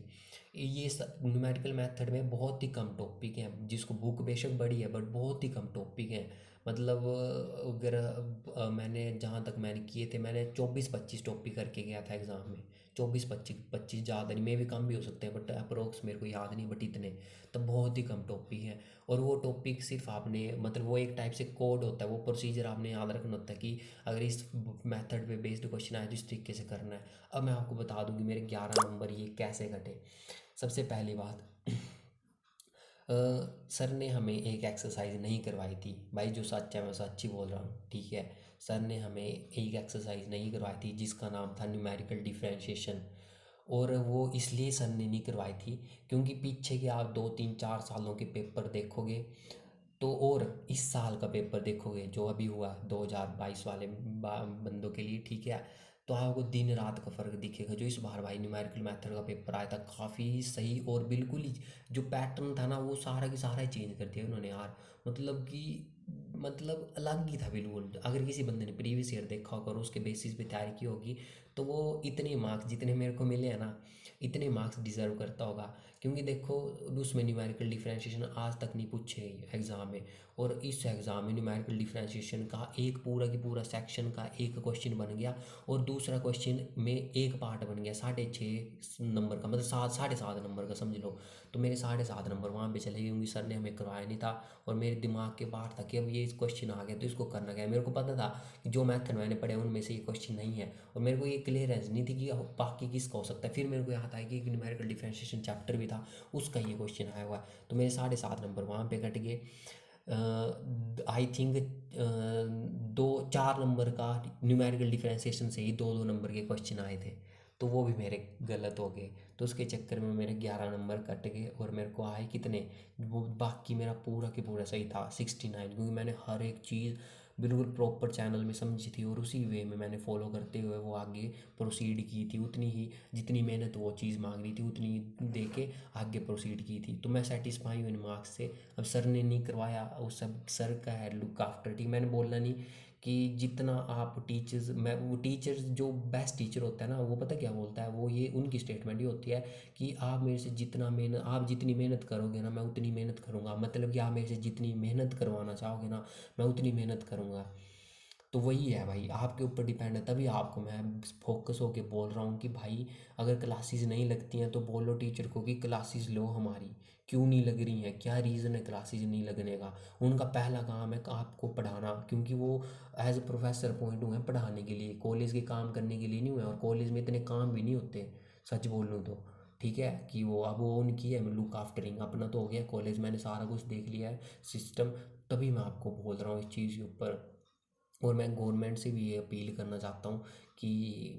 ये न्यूमेरिकल मेथड में बहुत ही कम टॉपिक हैं, जिसको बुक बेशक बड़ी है बट बहुत ही कम टॉपिक हैं। मतलब अगर मैंने जहाँ तक मैंने किए थे, मैंने 24-25 टॉपिक करके गया था एग्ज़ाम में। 24-25 ज़्यादा नहीं, मे भी कम भी हो सकते हैं बट अप्रोक्स मेरे को याद नहीं, बट इतने तो बहुत ही कम टॉपिक हैं। और वो टॉपिक सिर्फ आपने मतलब वो एक टाइप से कोड होता है, वो प्रोसीजर आपने याद रखना होता है कि अगर इस मेथड पे बेस्ड क्वेश्चन आए तो इस तरीके से करना है। अब मैं आपको बता दूं कि मेरे 11 नंबर ये कैसे घटे। सबसे पहली बात, सर ने हमें एक एक्सरसाइज नहीं करवाई थी भाई, जो सच है मैं सच ही बोल रहा हूँ ठीक है। सर ने हमें एक एक्सरसाइज नहीं करवाई थी जिसका नाम था न्यूमेरिकल डिफरेंशिएशन। और वो इसलिए सर ने नहीं करवाई थी क्योंकि पीछे के आप 2-3-4 सालों के पेपर देखोगे तो, और इस साल का पेपर देखोगे जो अभी हुआ 2022 वाले बंदों के लिए ठीक है, तो आपको दिन रात का फ़र्क दिखेगा। जो इस बार भाई न्यूमेरिकल मेथड का पेपर आया था काफ़ी सही, और बिल्कुल ही जो पैटर्न था ना वो सारा की सारा ही चेंज कर दिया उन्होंने यार। मतलब कि मतलब अलग ही था बिल्कुल। अगर किसी बंदे ने प्रीवियस ईयर देखा होगा और उसके बेसिस पे तैयारी की होगी तो वो इतने मार्क्स जितने मेरे को मिले हैं ना, इतने मार्क्स डिज़र्व करता होगा। क्योंकि देखो उसमें न्यूमेरिकल डिफरेंशिएशन आज तक नहीं पूछे एग्ज़ाम में, और इस एग्ज़ाम में न्यूमेरिकल डिफरेंशिएशन का एक पूरा की पूरा सेक्शन का एक क्वेश्चन बन गया, और दूसरा क्वेश्चन में एक पार्ट बन गया 6.5 नंबर का, मतलब 7-7.5 नंबर का समझ लो। तो मेरे 7.5 नंबर वहाँ पे चले गए क्योंकि सर ने हमें करवाया नहीं था, और मेरे दिमाग के बाहर था कि अब ये क्वेश्चन आ गया तो इसको करना क्या है। मेरे को पता था कि जो मैथड मैंने पढ़े उनमें से ये क्वेश्चन नहीं है, और मेरे को ये क्लियरेंस नहीं थी कि बाकी किसका हो सकता है। फिर मेरे को याद आया कि एक न्यूमेरिकल डिफरेंशिएशन चैप्टर भी था, उसका ये क्वेश्चन आया हुआ है। तो मेरे 7.5 नंबर वहाँ पे कट गए। आई थिंक 2-4 नंबर का न्यूमेरिकल डिफरेंशिएशन से ही 2-2 नंबर के क्वेश्चन आए थे, तो वो भी मेरे गलत हो गए। तो उसके चक्कर में मेरे 11 नंबर कट गए, और मेरे को आए कितने, वो बाकी मेरा पूरा के पूरा सही था 69, क्योंकि मैंने हर एक चीज़ बिल्कुल प्रॉपर चैनल में समझी थी, और उसी वे में मैंने फॉलो करते हुए वो आगे प्रोसीड की थी। उतनी ही जितनी मेहनत वो चीज़ मांग रही थी उतनी दे के आगे प्रोसीड की थी, तो मैं सेटिस्फाई हूँ इन मार्क्स से। अब सर ने नहीं करवाया, वो सब सर का है लुक आफ्टर, ठीक मैंने बोलना नहीं कि जितना आप टीचर्स, मैं वो टीचर्स जो बेस्ट टीचर होता है ना वो पता क्या बोलता है, वो ये उनकी स्टेटमेंट ही होती है कि आप मेरे से जितना मेहनत, आप जितनी मेहनत करोगे ना मैं उतनी मेहनत करूँगा। मतलब कि आप मेरे से जितनी मेहनत करवाना चाहोगे ना मैं उतनी मेहनत करूँगा। तो वही है भाई, आपके ऊपर डिपेंड है। तभी आपको मैं फोकस होके बोल रहा हूँ कि भाई अगर क्लासेस नहीं लगती हैं तो बोलो टीचर को कि क्लासेस लो हमारी, क्यों नहीं लग रही हैं, क्या रीज़न है क्लासेस नहीं लगने का। उनका पहला काम है आपको पढ़ाना, क्योंकि वो एज ए प्रोफेसर अपॉइंट हुए हैं पढ़ाने के लिए, कॉलेज के काम करने के लिए नहीं हुए। और कॉलेज में इतने काम भी नहीं होते सच बोलूँ तो, ठीक है कि वो अब वो उनकी है लुक आफ्टरिंग, अपना तो हो गया कॉलेज, मैंने सारा कुछ देख लिया है सिस्टम। तभी मैं आपको बोल रहा हूँ इस चीज़ के ऊपर। और मैं गवर्नमेंट से भी ये अपील करना चाहता हूँ कि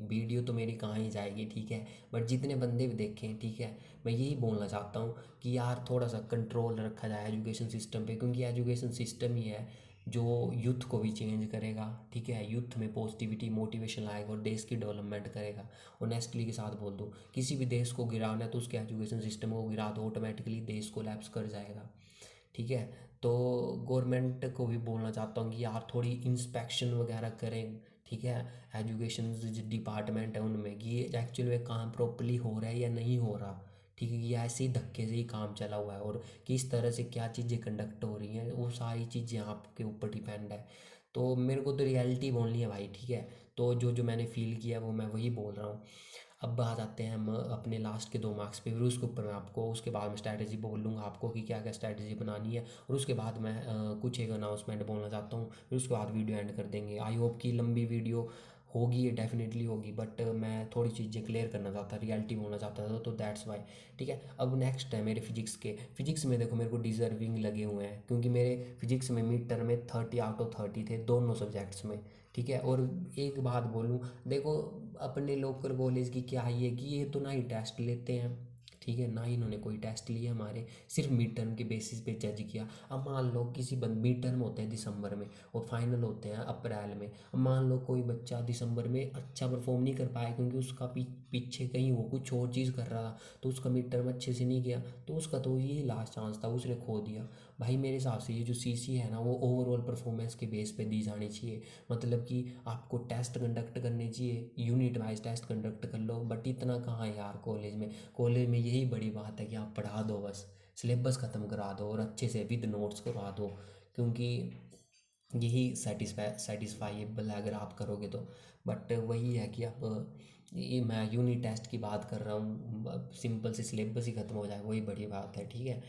वीडियो तो मेरी कहाँ ही जाएगी ठीक है, बट जितने बंदे भी देखें ठीक है, मैं यही बोलना चाहता हूँ कि यार थोड़ा सा कंट्रोल रखा जाए एजुकेशन सिस्टम पे, क्योंकि एजुकेशन सिस्टम ही है जो यूथ को भी चेंज करेगा ठीक है। यूथ में पॉजिटिविटी मोटिवेशन लाएगा और देश की डेवलपमेंट करेगा। ऑनेस्टली के साथ बोल दूँ, किसी भी देश को गिराना है तो उसके एजुकेशन सिस्टम को गिरा दो, ऑटोमेटिकली देश कोलैप्स कर जाएगा ठीक है। तो गवर्नमेंट को भी बोलना चाहता हूँ कि यार थोड़ी इंस्पेक्शन वगैरह करें ठीक है, एजुकेशन जो डिपार्टमेंट है उनमें, कि ये एक्चुअली में काम प्रॉपरली हो रहा है या नहीं हो रहा ठीक है, कि ऐसे ही धक्के से ही काम चला हुआ है, और किस तरह से क्या चीज़ें कंडक्ट हो रही हैं वो सारी चीज़ें आपके ऊपर डिपेंड है। तो मेरे को तो रियलिटी बोलनी है भाई ठीक है। तो जो जो मैंने फील किया वो मैं वही बोल रहा हूँ। अब आ जाते हैं हम अपने लास्ट के 2 मार्क्स पे, फिर उसके ऊपर मैं आपको उसके बाद में स्ट्रैटेजी बोल लूँगा आपको कि क्या क्या स्ट्रैटेजी बनानी है, और उसके बाद मैं कुछ एक अनाउंसमेंट बोलना चाहता हूँ, फिर उसके बाद वीडियो एंड कर देंगे। आई होप कि लंबी वीडियो होगी, ये डेफिनेटली होगी, बट मैं थोड़ी चीज़ें क्लियर करना चाहता, रियलिटी बोलना चाहता था तो दैट्स वाई ठीक है। अब नेक्स्ट है मेरे फिजिक्स के। फिजिक्स में देखो मेरे को डिजर्विंग लगे हुए हैं, क्योंकि मेरे फिजिक्स में मिड टर्म में 30 आउट ऑफ 30 थे दोनों सब्जेक्ट्स में ठीक है। और एक बात बोलूँ, देखो अपने लोकल कॉलेज की क्या ही है कि ये तो ना ही टेस्ट लेते हैं ठीक है, ना ही इन्होंने कोई टेस्ट लिए हमारे, सिर्फ मिड टर्म के बेसिस पे जज किया। अब मान लो किसी मिड टर्म होते हैं दिसंबर में और फाइनल होते हैं अप्रैल में। अब मान लो कोई बच्चा दिसंबर में अच्छा परफॉर्म नहीं कर पाया क्योंकि उसका पीछे कहीं वो कुछ और चीज़ कर रहा था, तो उसका मिड टर्म अच्छे से नहीं गया, तो उसका तो यही लास्ट चांस था, उसने खो दिया। भाई मेरे हिसाब से ये जो सीसी है ना, वो ओवरऑल परफॉर्मेंस के बेस पे दी जानी चाहिए। मतलब कि आपको टेस्ट कंडक्ट करने चाहिए, यूनिट वाइज टेस्ट कंडक्ट कर लो, बट इतना कहाँ यार कॉलेज में। कॉलेज में यही बड़ी बात है कि आप पढ़ा दो, बस सिलेबस ख़त्म करा दो और अच्छे से विद नोट्स करवा दो, क्योंकि यही सेटिस्फाइबल है अगर आप करोगे तो। बट वही है कि आप ये मैं यूनिट टेस्ट की बात कर रहा हूँ, सिंपल से सिलेबस ही ख़त्म हो जाए वही बड़ी बात है, ठीक है।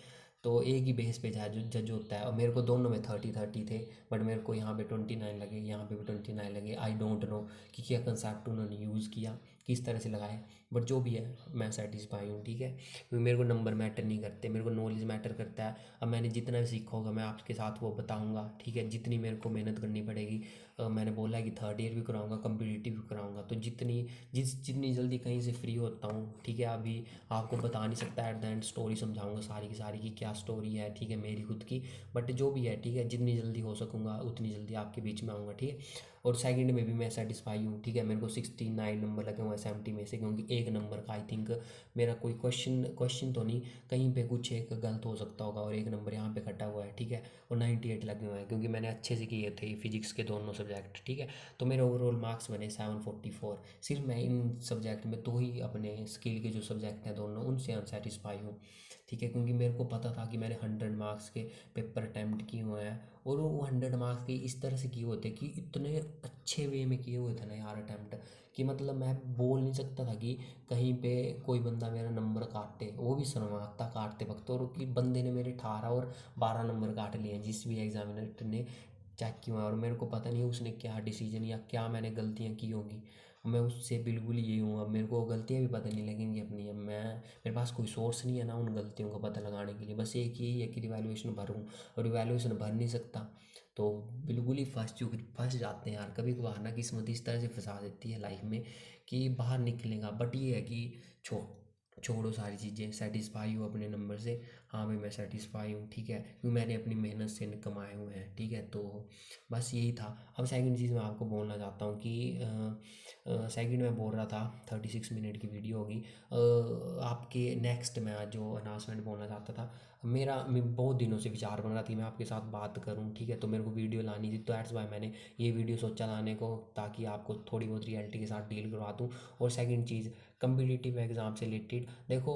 तो एक ही बेस पे जज होता है, और मेरे को दोनों में 30-30 थे, बट मेरे को यहाँ पे 29 लगे, यहाँ पे भी 29 लगे। आई डोंट नो कि क्या कंसेप्ट उन्होंने यूज़ किया, किस तरह से लगाए, बट जो भी है मैं सेटिस्फाई हूँ, ठीक है। क्योंकि मेरे को नंबर मैटर नहीं करते, मेरे को नॉलेज मैटर करता है। अब मैंने जितना भी सीखा होगा मैं आपके साथ वो बताऊँगा, ठीक है। जितनी मेरे को मेहनत करनी पड़ेगी, मैंने बोला है कि थर्ड ईयर भी कराऊँगा, कम्पिटिटिव भी कराऊँगा, तो जितनी जल्दी कहीं से फ्री होता हूँ, ठीक है। अभी आपको बता नहीं सकता, एट द एंड स्टोरी समझाऊंगा सारी की सारी की क्या स्टोरी है, ठीक है, मेरी खुद की। बट जो भी है, ठीक है, जितनी जल्दी हो सकूँगा उतनी जल्दी आपके बीच में आऊँगा, ठीक है। और सेकंड में भी मैं सेटिस्फाई हूँ, ठीक है। मेरे को 69 नंबर लगे हुए हैं 70 में से, क्योंकि एक नंबर का आई थिंक मेरा कोई क्वेश्चन तो नहीं, कहीं पे कुछ एक गलत हो सकता होगा, और एक नंबर यहाँ पे कटा हुआ है, ठीक है। और 98 लगे हुए हैं क्योंकि मैंने अच्छे से किए थे फिजिक्स के दोनों सब्जेक्ट, ठीक है। तो मेरे ओवरऑल मार्क्स बने 744। सिर्फ मैं इन सब्जेक्ट में दो ही अपने स्किल के जो सब्जेक्ट हैं दोनों, उनसे अनसेटिस्फाई हूँ, ठीक है। क्योंकि मेरे को पता था कि मैंने 100 मार्क्स के पेपर अटैम्प्ट किए हुए हैं, और वो 100 मार्क्स के इस तरह से किए होते कि इतने अच्छे वे में किए हुए थे ना यार अटैम्प्ट, कि मतलब मैं बोल नहीं सकता था कि कहीं पे कोई बंदा मेरा नंबर काटे, वो भी शर्माता काटते वक्त, और कि बंदे ने मेरे 18 और 12 नंबर काट लिए हैं जिस भी एग्जामिनेटर ने चेक किया, और मेरे को पता नहीं उसने क्या डिसीजन या क्या मैंने गलतियाँ की होंगी। मैं उससे बिल्कुल ही यही हूँ, अब मेरे को गलतियाँ भी पता नहीं लगेंगी अपनी। अब मेरे पास कोई सोर्स नहीं है ना उन गलतियों का पता लगाने के लिए, बस एक यही है कि रिवैल्यूएशन भरूँ, और रिवैल्यूएशन भर नहीं सकता तो बिल्कुल ही फंस जाते हैं यार। कभी कभार ना किस्मत इस तरह से फंसा देती है लाइफ में कि बाहर निकलेगा। बट ये है कि छोड़ो सारी चीज़ें, सेटिस्फाई हो अपने नंबर से। हाँ भाई मैं सेटिस्फाई हूँ, ठीक है, क्योंकि मैंने अपनी मेहनत से कमाए हुए हैं, ठीक है। तो बस यही था। अब सेकंड चीज़ मैं आपको बोलना चाहता हूँ कि सेकंड में बोल रहा था 36 मिनट की वीडियो होगी। आपके नेक्स्ट में आज जो अनाउंसमेंट बोलना चाहता था, बहुत दिनों से विचार बन रहा थी मैं आपके साथ बात करूं, ठीक है। तो मेरे को वीडियो लानी थी, तो दैट्स वाई मैंने ये वीडियो सोचा लाने को, ताकि आपको थोड़ी बहुत रियलिटी के साथ डील करवा दूं। और सेकंड चीज़, कम्पिटिटिव एग्ज़ाम से रिलेटेड देखो,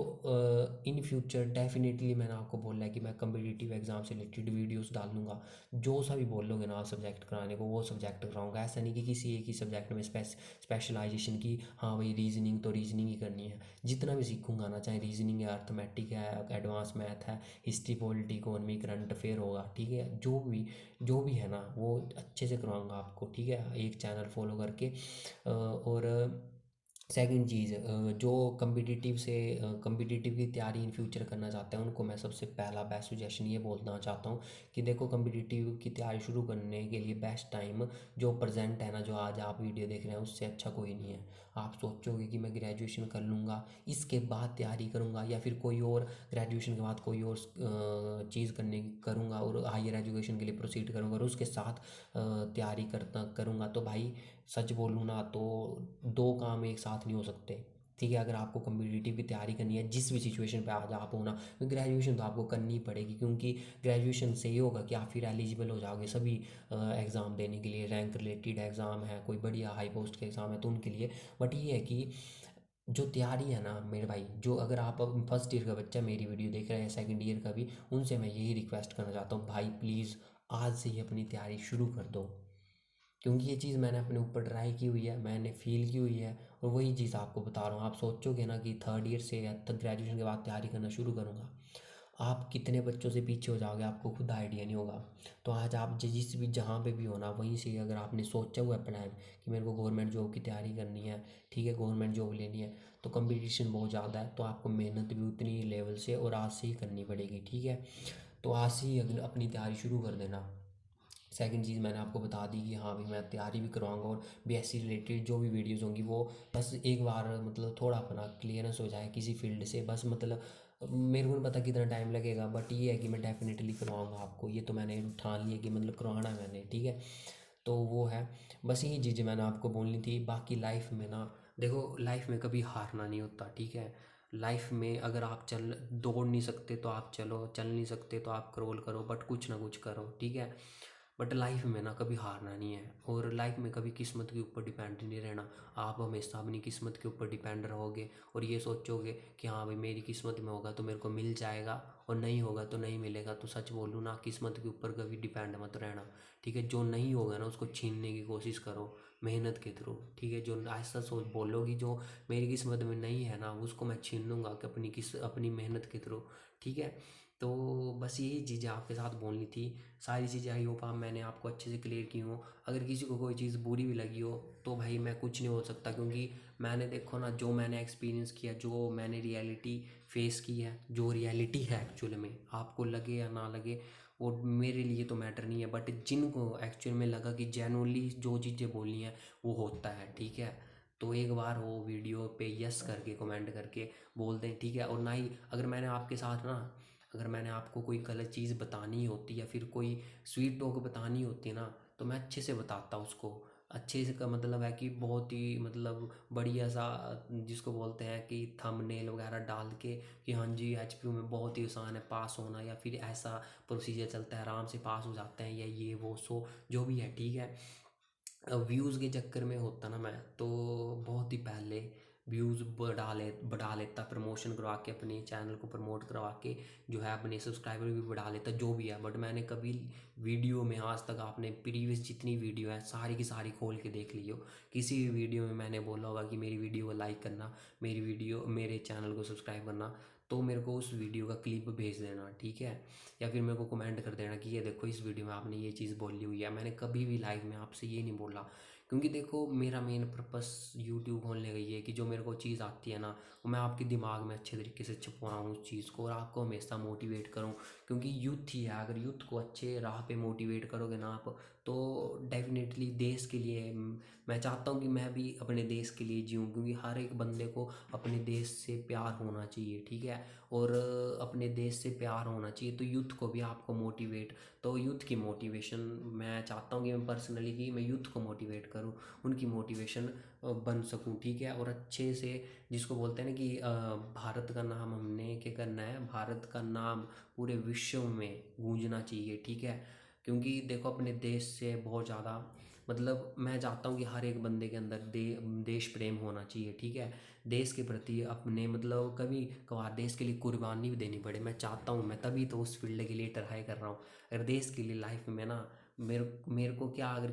इन फ्यूचर डेफिनेटली मैंने आपको बोला है कि मैं कम्पिटिटिव एग्ज़ाम से रिलेटेड वीडियोस डाल दूंगा। जो सा भी बोलोगे ना आप सब्जेक्ट कराने को, वो सब्जेक्ट कराऊंगा। ऐसा नहीं कि किसी एक ही सब्जेक्ट में स्पेशलाइजेशन की, हाँ भाई रीजनिंग तो रीजनिंग ही करनी है। जितना भी सीखूंगा ना, चाहे रीजनिंग है, अर्थमेटिक है, एडवांस मैथ है, history, polity, economy, current affair होगा, ठीक है। जो भी है ना वो अच्छे से करवाऊंगा आपको, ठीक है, एक चैनल फॉलो करके। और सेकंड चीज़, जो कम्पिटिटिव की तैयारी इन फ्यूचर करना चाहते हैं उनको मैं सबसे पहला बेस्ट सजेशन ये बोलना चाहता हूँ कि देखो, कम्पिटिटिव की तैयारी शुरू करने के लिए बेस्ट टाइम जो प्रेजेंट है ना, जो आज आप वीडियो देख रहे हैं, उससे अच्छा कोई नहीं है। आप सोचोगे कि मैं ग्रेजुएशन कर लूँगा इसके बाद तैयारी करूँगा, या फिर कोई और ग्रेजुएशन के बाद कोई और चीज़ करूँगा और हायर एजुकेशन के लिए प्रोसीड करूँगा, और उसके साथ तैयारी करूँगा, तो भाई सच बोलूँ ना तो दो काम एक साथ नहीं हो सकते, ठीक है। अगर आपको कम्पिटिटिव की तैयारी करनी है जिस भी सिचुएशन पे आज आप हो ना, तो ग्रेजुएशन तो आपको करनी ही पड़ेगी, क्योंकि ग्रेजुएशन से ये होगा कि आप फिर एलिजिबल हो जाओगे सभी एग्ज़ाम देने के लिए। रैंक रिलेटेड एग्ज़ाम है, कोई बढ़िया हाई पोस्ट के एग्ज़ाम है तो उनके लिए। बट ये है कि जो तैयारी है ना मेरे भाई, जो अगर आप अब फर्स्ट ईयर का बच्चा मेरी वीडियो देख रहे हैं, सेकंड ईयर का भी, उनसे मैं यही रिक्वेस्ट करना चाहता हूँ, भाई प्लीज़ आज से ही अपनी तैयारी शुरू कर दो। क्योंकि ये चीज़ मैंने अपने ऊपर ट्राई की हुई है, मैंने फील की हुई है, और वही चीज़ आपको बता रहा हूँ। आप सोचोगे ना कि थर्ड ईयर से या तक ग्रेजुएशन के बाद तैयारी करना शुरू करूँगा, आप कितने बच्चों से पीछे हो जाओगे आपको खुद आइडिया नहीं होगा। तो आज आप जिस भी जहाँ पे भी हो ना, वहीं से अगर आपने सोचा हुआ है प्लान कि मेरे को गवर्नमेंट जॉब की तैयारी करनी है, ठीक है, गवर्नमेंट जॉब लेनी है, तो कंपटीशन बहुत ज़्यादा है, तो आपको मेहनत भी उतनी ही लेवल से और आज से ही करनी पड़ेगी, ठीक है। तो आज से ही अपनी तैयारी शुरू कर देना। सेकंड चीज़ मैंने आपको बता दी कि हाँ भाई मैं तैयारी भी करवाऊँगा, और बीएससी रिलेटेड जो भी वीडियोज़ होंगी वो बस एक बार मतलब थोड़ा अपना क्लियरेंस हो जाए किसी फील्ड से, बस मतलब मेरे को नहीं पता कितना टाइम लगेगा, बट ये है कि मैं डेफिनेटली करवाऊँगा आपको, ये तो मैंने ठान लिया कि मतलब करवाना है मैंने, ठीक है। तो वो है, बस यही चीज़ें मैंने आपको बोलनी थी। बाकी लाइफ में ना देखो, लाइफ में कभी हारना नहीं होता, ठीक है। लाइफ में अगर आप दौड़ नहीं सकते तो आप चलो, चल नहीं सकते तो आप क्रॉल करो, बट कुछ ना कुछ करो, ठीक है। बट लाइफ में ना कभी हारना नहीं है, और लाइफ में कभी किस्मत के ऊपर डिपेंड नहीं रहना। आप हमेशा अपनी किस्मत के ऊपर डिपेंड रहोगे, और ये सोचोगे कि हाँ भाई मेरी किस्मत में होगा तो मेरे को मिल जाएगा, और नहीं होगा तो नहीं मिलेगा। तो सच बोलूँ ना, किस्मत के ऊपर कभी डिपेंड मत रहना, ठीक है। जो नहीं होगा ना उसको छीनने की कोशिश करो मेहनत के थ्रू, ठीक है। जो ऐसा सोच बोलोगी जो मेरी किस्मत में नहीं है ना, उसको मैं छीन लूँगा कि अपनी मेहनत के थ्रू, ठीक है। तो बस यही चीज़ें आपके साथ बोलनी थी। सारी चीज़ें आई होप आप मैंने आपको अच्छे से क्लियर की हो। अगर किसी को कोई चीज़ बुरी भी लगी हो तो भाई मैं कुछ नहीं हो सकता, क्योंकि मैंने देखो ना, जो मैंने एक्सपीरियंस किया, जो मैंने रियलिटी फेस की है, जो रियलिटी है एक्चुअल में, आपको लगे या ना लगे वो मेरे लिए तो मैटर नहीं है, बट जिनको एक्चुअल में लगा कि जेनुअनली जो चीज़ें बोली हैं वो होता है, ठीक है। तो एक बार वो वीडियो पे यस करके कमेंट करके बोल दें, ठीक है। और ना ही अगर मैंने आपके साथ ना, अगर मैंने आपको कोई गलत चीज़ बतानी होती या फिर कोई स्वीट टॉक बतानी होती है ना, तो मैं अच्छे से बताता उसको। अच्छे से का मतलब है कि बहुत ही मतलब बढ़िया सा, जिसको बोलते हैं कि थंबनेल वगैरह डाल के कि हाँ जी एचपीयू में बहुत ही आसान है पास होना, या फिर ऐसा प्रोसीजर चलता है आराम से पास हो जाते हैं, या ये वो सो जो भी है, ठीक है। व्यूज़ के चक्कर में होता ना मैं तो बहुत ही पहले व्यूज़ बढ़ा लेता, प्रमोशन करवा के अपने चैनल को प्रमोट करवा के जो है अपने सब्सक्राइबर भी बढ़ा लेता, जो भी है। बट मैंने कभी वीडियो में आज तक, आपने प्रीवियस जितनी वीडियो है सारी की सारी खोल के देख लियो, किसी भी वीडियो में मैंने बोला होगा कि मेरी वीडियो को लाइक करना, मेरे चैनल को सब्सक्राइब करना, तो मेरे को उस वीडियो का क्लिप भेज देना, ठीक है। या फिर मेरे को कमेंट कर देना कि ये देखो इस वीडियो में आपने ये चीज़ बोली हुई है। मैंने कभी भी लाइव में आपसे ये नहीं बोला, क्योंकि देखो मेरा मेन पर्पस यूट्यूब खोलने का ये है कि जो मेरे को चीज़ आती है ना, वो मैं आपके दिमाग में अच्छे तरीके से छुपवाऊँ उस चीज़ को, और आपको हमेशा मोटिवेट करूँ। क्योंकि यूथ ही है, अगर यूथ को अच्छे राह पे मोटिवेट करोगे ना आप, तो डेफिनेटली देश के लिए मैं चाहता हूँ कि मैं भी अपने देश के लिए जीऊँ, क्योंकि हर एक बंदे को अपने देश से प्यार होना चाहिए, ठीक है। और अपने देश से प्यार होना चाहिए, तो यूथ को भी आपको मोटिवेट, तो यूथ की मोटिवेशन मैं चाहता हूँ कि मैं पर्सनली कि मैं यूथ को मोटिवेट करूँ, उनकी मोटिवेशन बन सकूँ, ठीक है। और अच्छे से, जिसको बोलते हैं ना कि भारत का नाम हमने क्या करना है, भारत का नाम पूरे विश्व में गूंजना चाहिए, ठीक है। क्योंकि देखो अपने देश से बहुत ज़्यादा मतलब मैं चाहता हूँ कि हर एक बंदे के अंदर देश प्रेम होना चाहिए, ठीक है। देश के प्रति अपने मतलब कभी कभार देश के लिए कुर्बानी भी देनी पड़े, मैं चाहता हूँ, मैं तभी तो उस फील्ड के लिए ट्राई कर रहा हूँ। अगर देश के लिए लाइफ में ना मेरे मेरे को क्या, अगर